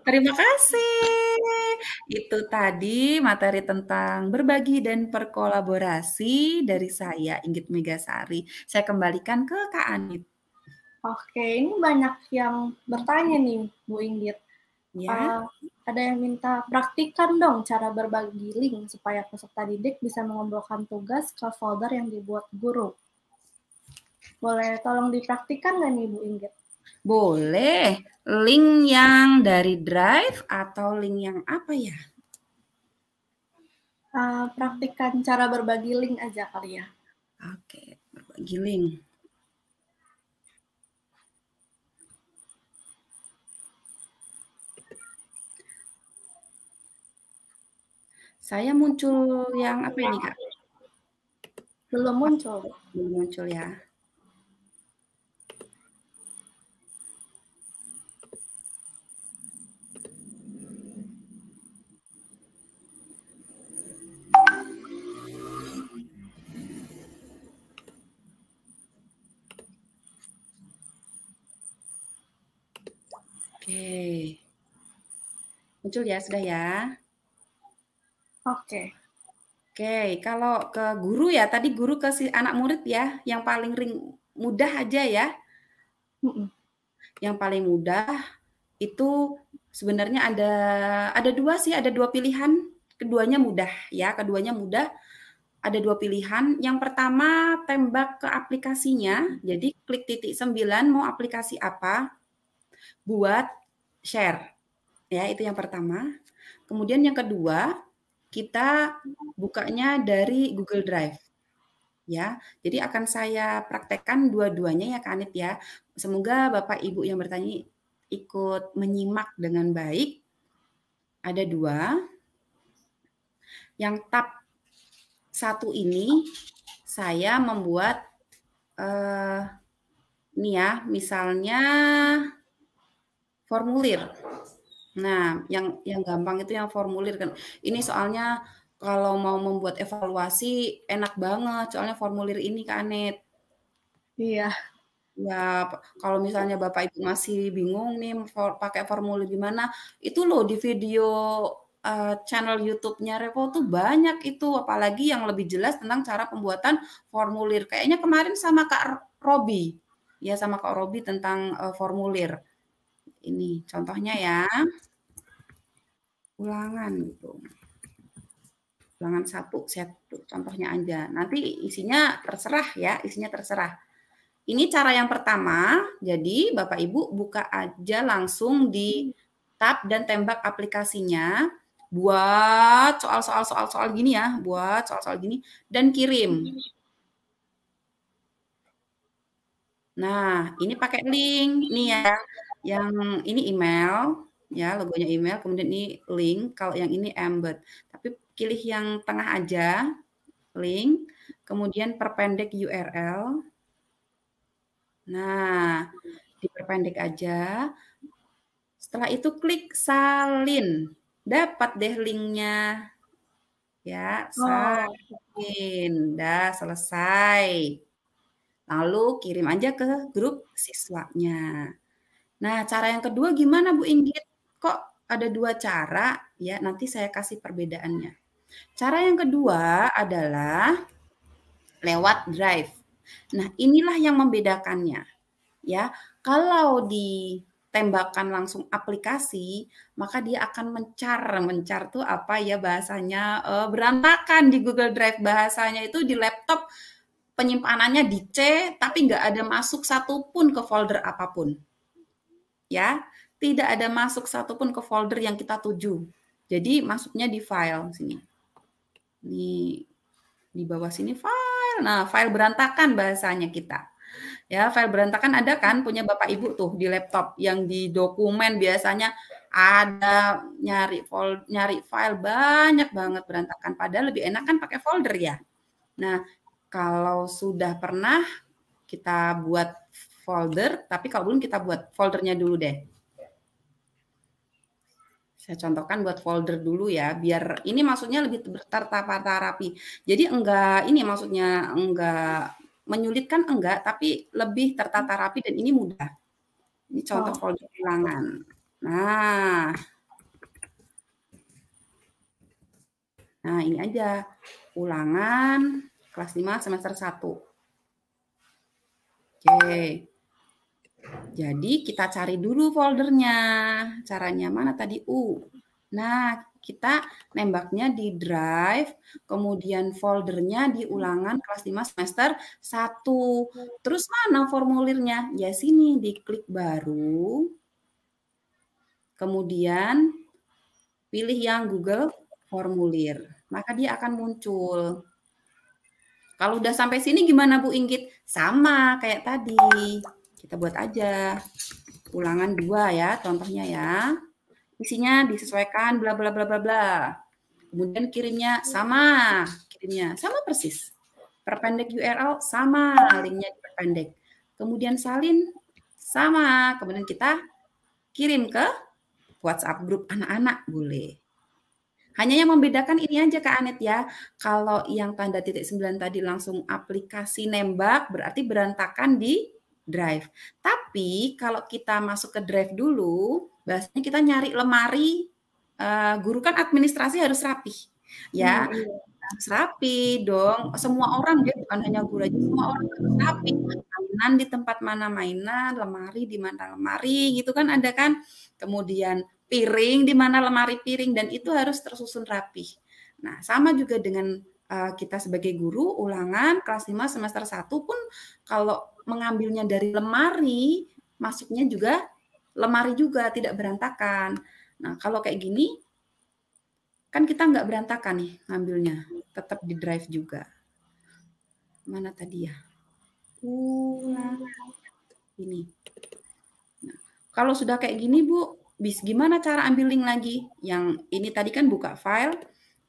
terima kasih. Itu tadi materi tentang berbagi dan berkolaborasi dari saya, Inggit Megasari. Saya kembalikan ke Kak Anit. Oke, ini banyak yang bertanya nih, Bu Inggit. Ya. Ada yang minta praktikan dong cara berbagi link supaya peserta didik bisa mengumpulkan tugas ke folder yang dibuat guru. Boleh tolong dipraktikan nggak nih Bu Inggit? Boleh. Link yang dari Drive atau link yang apa ya? Praktikan cara berbagi link aja kali ya. Oke, berbagi link. Saya muncul yang apa ini, Kak? Belum muncul. Belum muncul ya. Oke. Muncul ya, sudah ya? Oke. Oke, kalau ke guru ya, tadi guru ke si anak murid ya, yang paling mudah aja ya. Yang paling mudah itu sebenarnya ada dua sih, ada dua pilihan. Keduanya mudah ya, keduanya mudah. Ada dua pilihan. Yang pertama tembak ke aplikasinya. Jadi klik titik 9 mau aplikasi apa, buat share. Ya, itu yang pertama. Kemudian yang kedua, kita bukanya dari Google Drive. Ya, jadi akan saya praktekkan dua-duanya ya Kak Anit ya. Semoga Bapak Ibu yang bertanya ikut menyimak dengan baik. Ada dua. Yang tab 1 ini saya membuat ini ya, misalnya formulir. Nah, yang gampang itu yang formulir kan. Ini soalnya kalau mau membuat evaluasi enak banget, soalnya formulir ini Kak Anet. Iya. Ya, kalau misalnya Bapak Ibu masih bingung nih pakai formulir gimana, itu loh di video channel YouTube-nya Revo tuh banyak itu, apalagi yang lebih jelas tentang cara pembuatan formulir. Kayaknya kemarin sama Kak Robi, ya sama Kak Robi tentang formulir. Ini contohnya ya, ulangan gitu. Ulangan satu, contohnya aja. Nanti isinya terserah ya, isinya terserah. Ini cara yang pertama, jadi Bapak Ibu buka aja langsung di tab dan tembak aplikasinya, buat soal-soal gini ya, buat soal-soal gini, dan kirim. Nah, ini pakai link, nih ya, yang ini email, ya logonya email, kemudian ini link, kalau yang ini embed. Tapi pilih yang tengah aja, link, kemudian perpendek URL. Nah, diperpendek aja. Setelah itu klik salin. Dapat deh linknya. Ya, salin. Dah selesai. Lalu kirim aja ke grup siswanya. Nah, cara yang kedua gimana Bu Inggit? Kok ada dua cara? Ya, nanti saya kasih perbedaannya. Cara yang kedua adalah lewat Drive. Nah, inilah yang membedakannya. Ya, kalau ditembakkan langsung aplikasi, maka dia akan mencar tuh apa ya bahasanya, berantakan di Google Drive. Bahasanya itu di laptop penyimpanannya di C, tapi nggak ada masuk satupun ke folder apapun. Ya, tidak ada masuk satupun ke folder yang kita tuju. Jadi masuknya di file sini. Di bawah sini file. Nah, file berantakan bahasanya kita. Ya, file berantakan ada kan punya Bapak Ibu tuh di laptop yang di dokumen biasanya ada nyari file banyak banget berantakan. Padahal lebih enak kan pakai folder ya. Nah, kalau sudah pernah kita buat folder, tapi kalau belum kita buat foldernya dulu deh. Saya contohkan buat folder dulu ya, biar ini maksudnya lebih tertata rapi. Jadi enggak ini maksudnya enggak menyulitkan enggak, tapi lebih tertata rapi dan ini mudah. Ini contoh folder ulangan. Nah, ini aja. Ulangan kelas 5 semester 1. Oke. Jadi kita cari dulu foldernya. Caranya mana tadi? Nah, kita nembaknya di Drive, kemudian foldernya di ulangan kelas 5 semester 1. Terus mana formulirnya? Ya sini, diklik baru. Kemudian pilih yang Google Formulir. Maka dia akan muncul. Kalau udah sampai sini gimana Bu Inggit? Sama kayak tadi. Kita buat aja. Ulangan 2 ya, contohnya ya. Isinya disesuaikan bla bla bla bla bla. Kemudian kirimnya sama persis. Perpendek URL sama, linknya diperpendek. Kemudian salin sama, kemudian kita kirim ke WhatsApp grup anak-anak boleh. Hanya yang membedakan ini aja Kak Anet ya. Kalau yang tanda titik 9 tadi langsung aplikasi nembak berarti berantakan di Drive. Tapi kalau kita masuk ke Drive dulu, bahasanya kita nyari lemari, guru kan administrasi harus rapi. Ya, harus rapi dong. Semua orang ya, bukan hanya guru aja, semua orang harus rapi. Mainan di tempat mana mainan, lemari di mana lemari, gitu kan ada kan. Kemudian piring di mana lemari piring, dan itu harus tersusun rapi. Nah, sama juga dengan kita sebagai guru, ulangan kelas 5 semester 1 pun kalau mengambilnya dari lemari, masuknya juga lemari juga, tidak berantakan. Nah, kalau kayak gini, kan kita nggak berantakan nih ngambilnya, tetap di Drive juga. Mana tadi ya? Ini. Nah, kalau sudah kayak gini Bu, gimana cara ambil link lagi? Yang ini tadi kan buka file.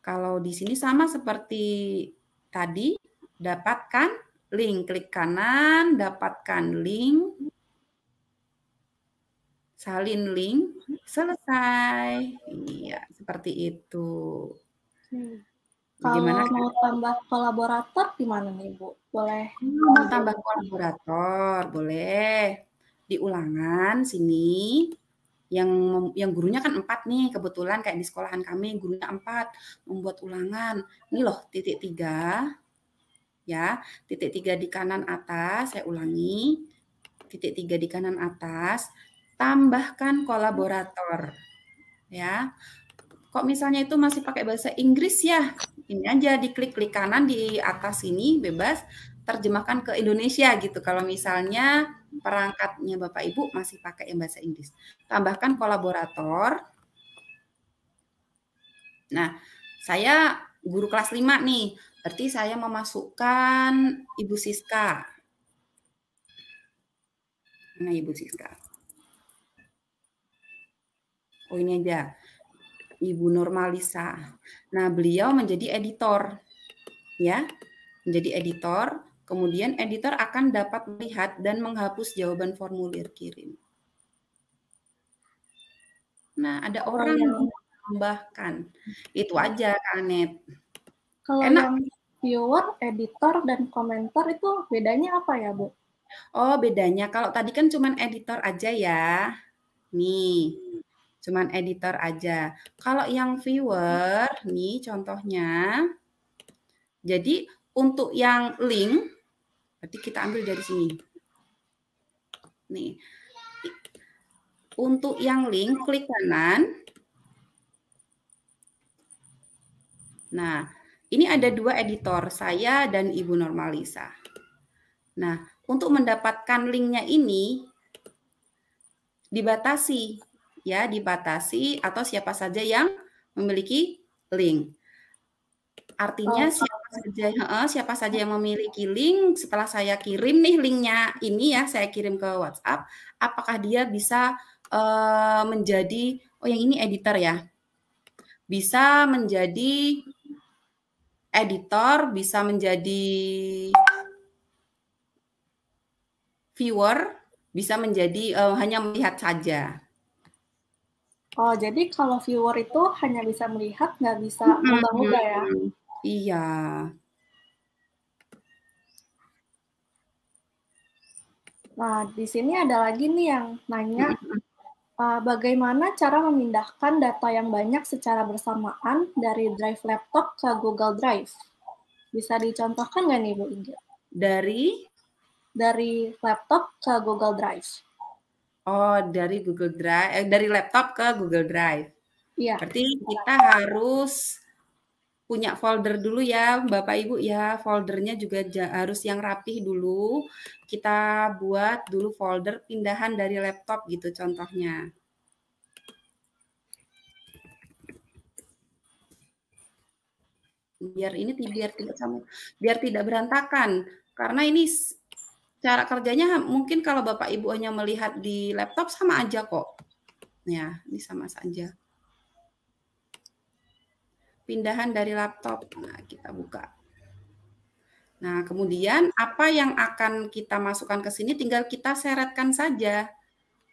Kalau di sini sama seperti tadi, dapatkan link, klik kanan, dapatkan link. salin link, selesai. Iya, seperti itu. Kalau Bagaimana? mau tambah kolaborator gimana nih Bu? Boleh Mau tambah kolaborator, boleh. Di ulangan sini, yang gurunya kan 4 nih, kebetulan kayak di sekolahan kami gurunya 4, membuat ulangan. Ini loh titik 3, ya, titik 3 di kanan atas, saya ulangi, titik 3 di kanan atas, tambahkan kolaborator, ya. Kok misalnya itu masih pakai bahasa Inggris ya, ini aja diklik-klik kanan di atas sini, bebas, terjemahkan ke Indonesia gitu, kalau misalnya perangkatnya Bapak Ibu masih pakai yang bahasa Inggris. Tambahkan kolaborator. Nah, saya guru kelas 5 nih, berarti saya memasukkan Ibu Siska. Nah, Ibu Siska. Oh, ini aja. Ibu Nurmalisa. Nah, beliau menjadi editor. Ya, menjadi editor. Kemudian editor akan dapat melihat dan menghapus jawaban formulir kirim. Nah, ada orang yang menambahkan. Itu aja, Kak Anet. Kalau Enak. yang viewer, editor, dan komentar itu bedanya apa ya, Bu? Oh, bedanya kalau tadi kan cuman editor aja ya. Nih, cuman editor aja. Kalau yang viewer, nih contohnya. Jadi untuk yang link, berarti kita ambil dari sini. Nih, untuk yang link, klik kanan. Nah, ini ada 2 editor, saya dan Ibu Nurmalisa. Nah, untuk mendapatkan linknya ini, dibatasi. Ya, dibatasi atau siapa saja yang memiliki link. Artinya siapa saja yang memiliki link, setelah saya kirim nih linknya ini ya, saya kirim ke WhatsApp, apakah dia bisa menjadi, oh yang ini editor ya, bisa menjadi editor, bisa menjadi viewer, bisa menjadi hanya melihat saja. Oh, jadi kalau viewer itu hanya bisa melihat, nggak bisa ngubah-ngubah ya? Iya. Nah, di sini ada lagi nih yang nanya, bagaimana cara memindahkan data yang banyak secara bersamaan dari drive laptop ke Google Drive? Bisa dicontohkan nggak nih, Bu Inga? Dari laptop ke Google Drive. Oh, dari Google Drive, dari laptop ke Google Drive. Iya. Berarti kita harus punya folder dulu ya, Bapak Ibu ya. Foldernya juga harus yang rapih dulu. Kita buat dulu folder pindahan dari laptop gitu contohnya. Biar tidak berantakan. Karena ini cara kerjanya mungkin kalau Bapak Ibu hanya melihat di laptop sama aja kok. Ya, ini sama saja. Pindahan dari laptop. Nah, kita buka. Nah, kemudian apa yang akan kita masukkan ke sini tinggal kita seretkan saja.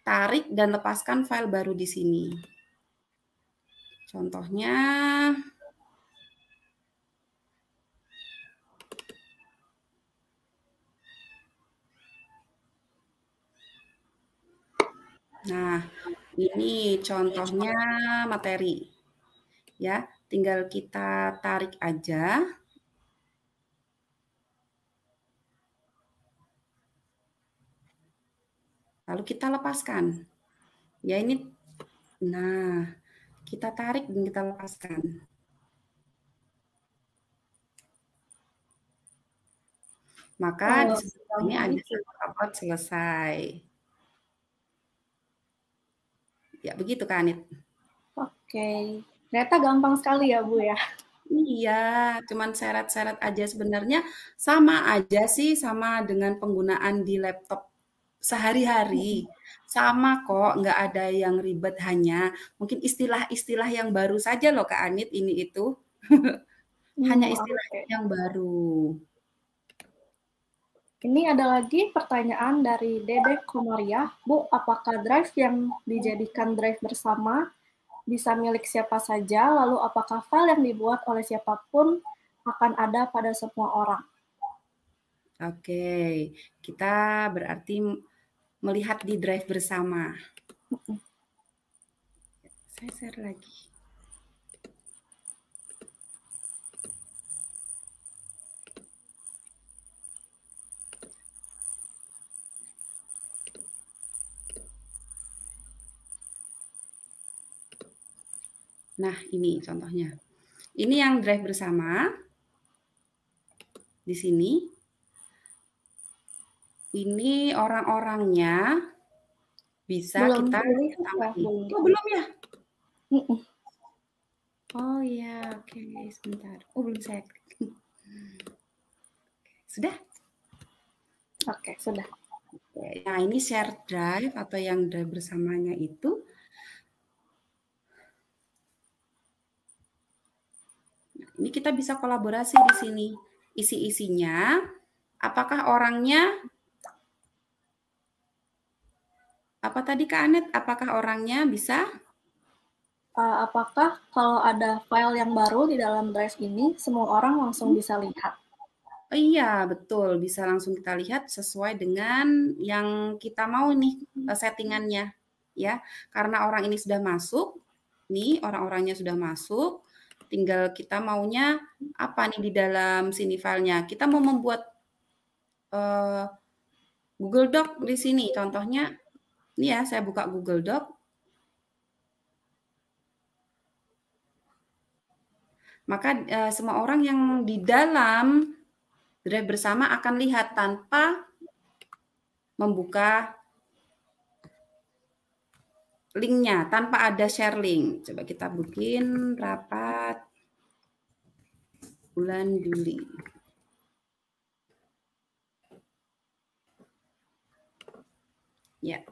Tarik dan lepaskan file baru di sini. Contohnya nah, ini contohnya materi. Ya, tinggal kita tarik aja. Lalu kita lepaskan. Ya ini, nah, kita tarik dan kita lepaskan. Maka di sini ada upload selesai. Ya, begitu Kak Anit. Oke. Ternyata gampang sekali ya, Bu ya. Iya, cuman seret-seret aja sebenarnya sama aja sih sama dengan penggunaan di laptop sehari-hari. Sama kok, nggak ada yang ribet, hanya mungkin istilah-istilah yang baru saja loh Kak Anit ini itu. Hanya istilah yang baru. Ini ada lagi pertanyaan dari Dede Komariah. Bu, apakah drive yang dijadikan drive bersama bisa milik siapa saja, lalu apakah file yang dibuat oleh siapapun akan ada pada semua orang? Oke, kita berarti melihat di drive bersama. Saya share lagi. Nah, ini contohnya. Ini yang drive bersama. Di sini. Ini orang-orangnya bisa Belum kita dilihat, tambahin. belum. Oh, belum ya? Oh iya, oke, sebentar. Oh, belum saya klik. Sudah? Oke, sudah. Nah, ini share drive atau yang drive bersamanya itu. Ini kita bisa kolaborasi di sini. Isi-isinya, apakah orangnya, apa tadi Kak Anet, apakah orangnya bisa? Apakah kalau ada file yang baru di dalam drive ini, semua orang langsung bisa lihat? Oh iya, betul. Bisa langsung kita lihat sesuai dengan yang kita mau nih settingannya. Ya, karena orang ini sudah masuk, nih orang-orangnya sudah masuk, tinggal kita maunya apa nih di dalam sini filenya. Kita mau membuat Google Doc di sini. Contohnya, ini ya, saya buka Google Doc. Maka semua orang yang di dalam drive bersama akan lihat tanpa membuka linknya, tanpa ada share link. Coba kita bikin rapat bulan Juli. Ya.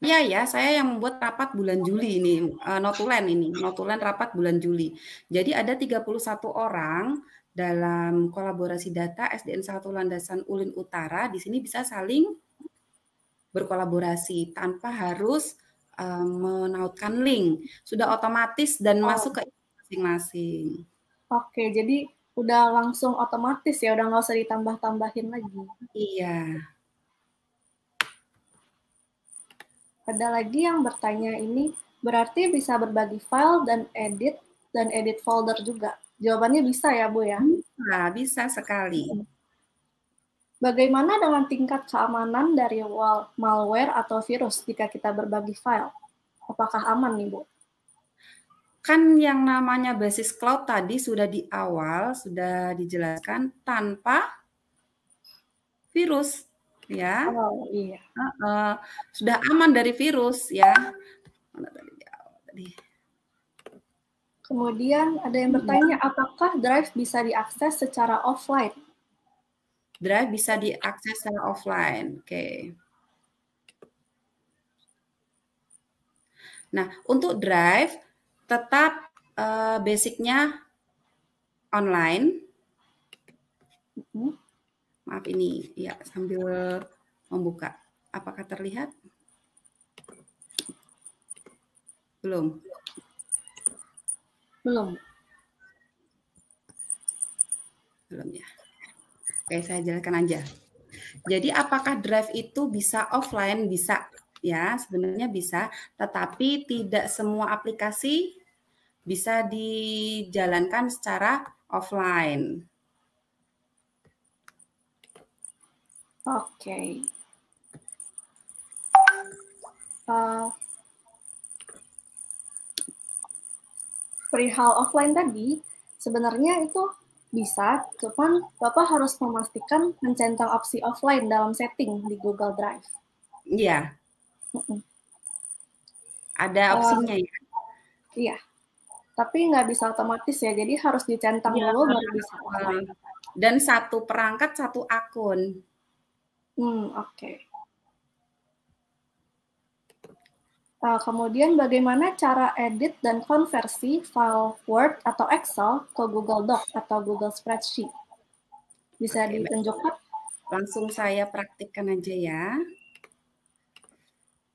Iya ya, saya yang membuat rapat bulan Juli ini, notulen ini, notulen rapat bulan Juli. Jadi ada 31 orang dalam kolaborasi data SDN 1 Landasan Ulin Utara, di sini bisa saling berkolaborasi tanpa harus menautkan link. Sudah otomatis dan masuk ke masing-masing. Oke, jadi udah langsung otomatis ya, udah nggak usah ditambah-tambahin lagi. Iya. Ada lagi yang bertanya ini, berarti bisa berbagi file dan edit folder juga. Jawabannya bisa ya, Bu ya? Bisa sekali. Bagaimana dengan tingkat keamanan dari malware atau virus jika kita berbagi file? Apakah aman nih, Bu? Kan yang namanya basis cloud tadi sudah di awal, sudah dijelaskan tanpa virus, ya. Oh, iya. Sudah aman dari virus, ya. Kemudian ada yang bertanya, apakah drive bisa diakses secara offline? Drive bisa diakses secara offline, oke. Nah, untuk drive tetap basicnya online. Maaf ini, ya sambil membuka. Apakah terlihat? Belum. Belum. Belum ya. Oke, saya jelaskan aja. Jadi apakah drive itu bisa offline? Bisa, ya sebenarnya bisa, tetapi tidak semua aplikasi bisa dijalankan secara offline. Oke. Perihal offline tadi, sebenarnya itu bisa, cuman Bapak harus memastikan mencentang opsi offline dalam setting di Google Drive. Iya. Ada opsinya ya? Iya. Tapi nggak bisa otomatis ya, jadi harus dicentang dulu baru bisa offline. Dan satu perangkat, satu akun. Oke. Kemudian bagaimana cara edit dan konversi file Word atau Excel ke Google Doc atau Google Spreadsheet? Bisa ditunjukkan? Langsung saya praktikkan aja ya.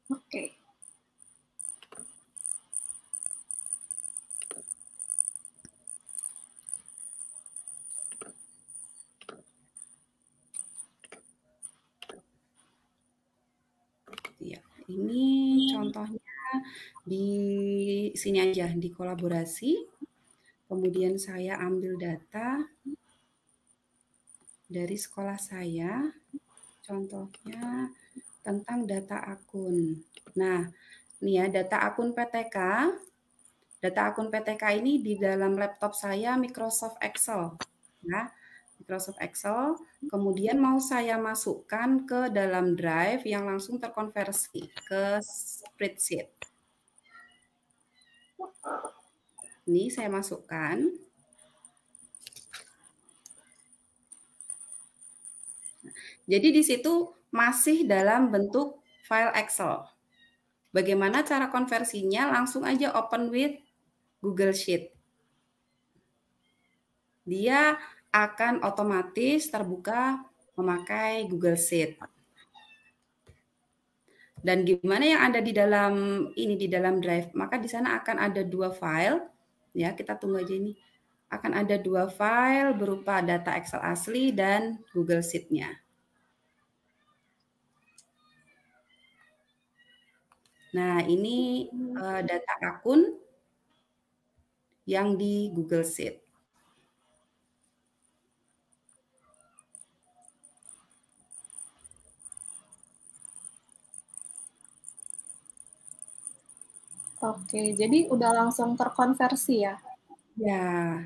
Oke. Ya, ini contohnya di sini aja, di kolaborasi. Kemudian saya ambil data dari sekolah saya, contohnya tentang data akun. Nah, ini ya data akun PTK. Data akun PTK ini di dalam laptop saya Microsoft Excel. Ya, Microsoft Excel. Kemudian mau saya masukkan ke dalam Drive yang langsung terkonversi ke spreadsheet. Ini saya masukkan. Jadi di situ masih dalam bentuk file Excel. Bagaimana cara konversinya? Langsung aja open with Google Sheet. Dia akan otomatis terbuka memakai Google Sheet. Dan gimana yang ada di dalam ini, di dalam Drive? Maka di sana akan ada 2 file. Ya, kita tunggu aja ini. Akan ada 2 file berupa data Excel asli dan Google Sheet-nya. Nah, ini data akun yang di Google Sheet. Oke, jadi udah langsung terkonversi ya? Ya,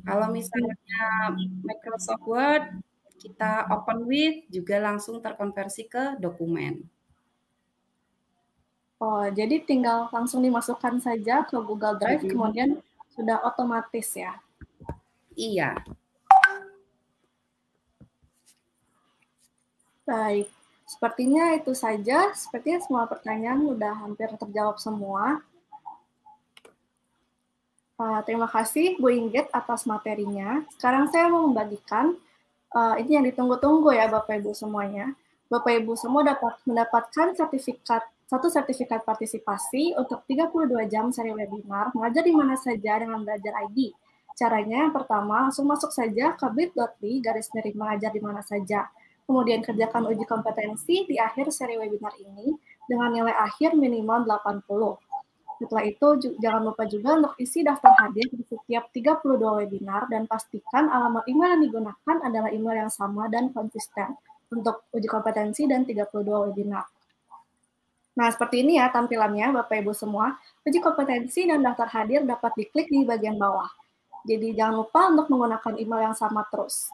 kalau misalnya Microsoft Word, kita open with juga langsung terkonversi ke dokumen. Oh, jadi tinggal langsung dimasukkan saja ke Google Drive, kemudian sudah otomatis ya? Iya. Baik, sepertinya itu saja. Sepertinya semua pertanyaan sudah hampir terjawab semua. Terima kasih Bu Inggit atas materinya. Sekarang saya mau membagikan, ini yang ditunggu-tunggu ya Bapak Ibu semuanya. Bapak Ibu semua dapat mendapatkan satu sertifikat partisipasi untuk 32 jam seri webinar mengajar di mana saja dengan belajar ID. Caranya yang pertama, langsung masuk saja ke bit.ly/mengajar di mana saja. Kemudian kerjakan uji kompetensi di akhir seri webinar ini dengan nilai akhir minimal 80. Setelah itu, jangan lupa juga untuk isi daftar hadir di setiap 32 webinar dan pastikan alamat email yang digunakan adalah email yang sama dan konsisten untuk uji kompetensi dan 32 webinar. Nah, seperti ini ya tampilannya Bapak Ibu semua. Uji kompetensi dan daftar hadir dapat diklik di bagian bawah. Jadi jangan lupa untuk menggunakan email yang sama terus.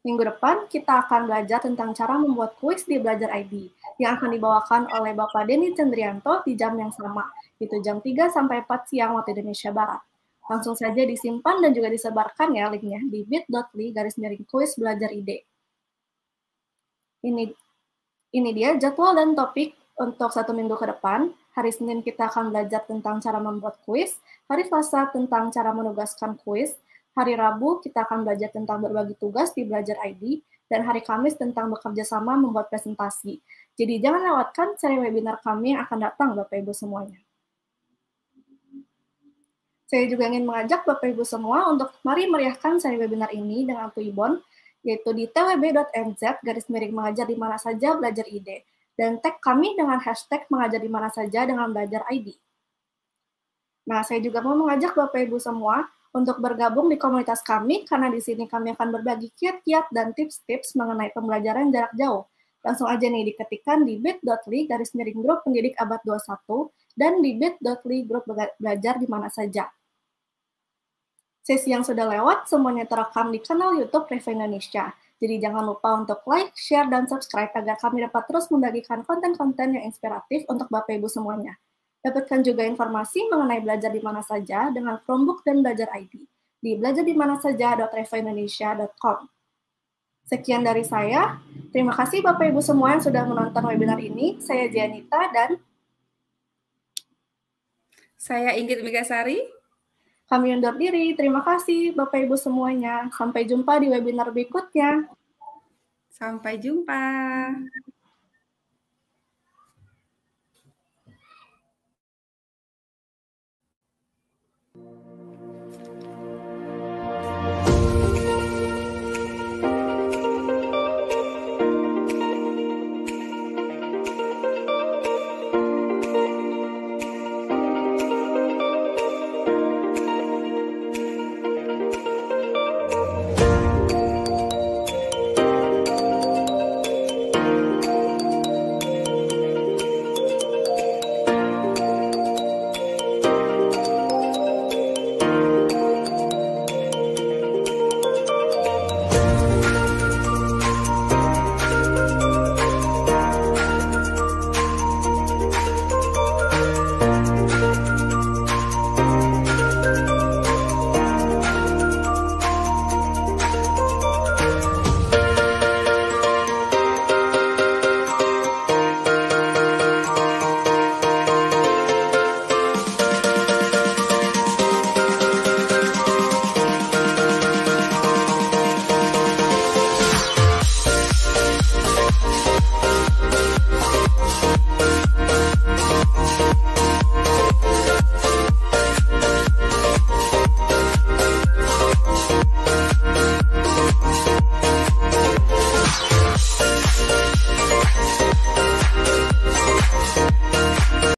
Minggu depan, kita akan belajar tentang cara membuat kuis di Belajar ID yang akan dibawakan oleh Bapak Denny Cendrianto di jam yang sama, yaitu jam 3 sampai 4 siang waktu Indonesia Barat. Langsung saja disimpan dan juga disebarkan ya linknya di bit.ly/kuis belajar ID. Ini dia jadwal dan topik untuk 1 minggu ke depan. Hari Senin kita akan belajar tentang cara membuat kuis, hari Selasa tentang cara menugaskan kuis, hari Rabu kita akan belajar tentang berbagi tugas di Belajar ID, dan hari Kamis tentang bekerja sama membuat presentasi. Jadi jangan lewatkan seri webinar kami yang akan datang Bapak Ibu semuanya. Saya juga ingin mengajak Bapak Ibu semua untuk mari meriahkan seri webinar ini dengan Tuibon, yaitu di twb.nz/mengajar di mana saja belajar ID, dan tag kami dengan hashtag mengajar di mana saja dengan belajar ID. Nah, saya juga mau mengajak Bapak Ibu semua untuk bergabung di komunitas kami, karena di sini kami akan berbagi kiat-kiat dan tips-tips mengenai pembelajaran jarak jauh. Langsung aja nih diketikkan di bit.ly/grup pendidik abad 21 dan di bit.ly grup belajar di mana saja. Sesi yang sudah lewat semuanya terekam di kanal YouTube Reva Indonesia. Jadi jangan lupa untuk like, share, dan subscribe agar kami dapat terus membagikan konten-konten yang inspiratif untuk Bapak Ibu semuanya. Dapatkan juga informasi mengenai belajar di mana saja dengan Chromebook dan Belajar ID di belajardimanasajah.revaindonesia.com. Sekian dari saya. Terima kasih Bapak Ibu semua yang sudah menonton webinar ini. Saya Janita dan saya Inggit Megasari. Kami undur diri. Terima kasih Bapak Ibu semuanya. Sampai jumpa di webinar berikutnya. Sampai jumpa.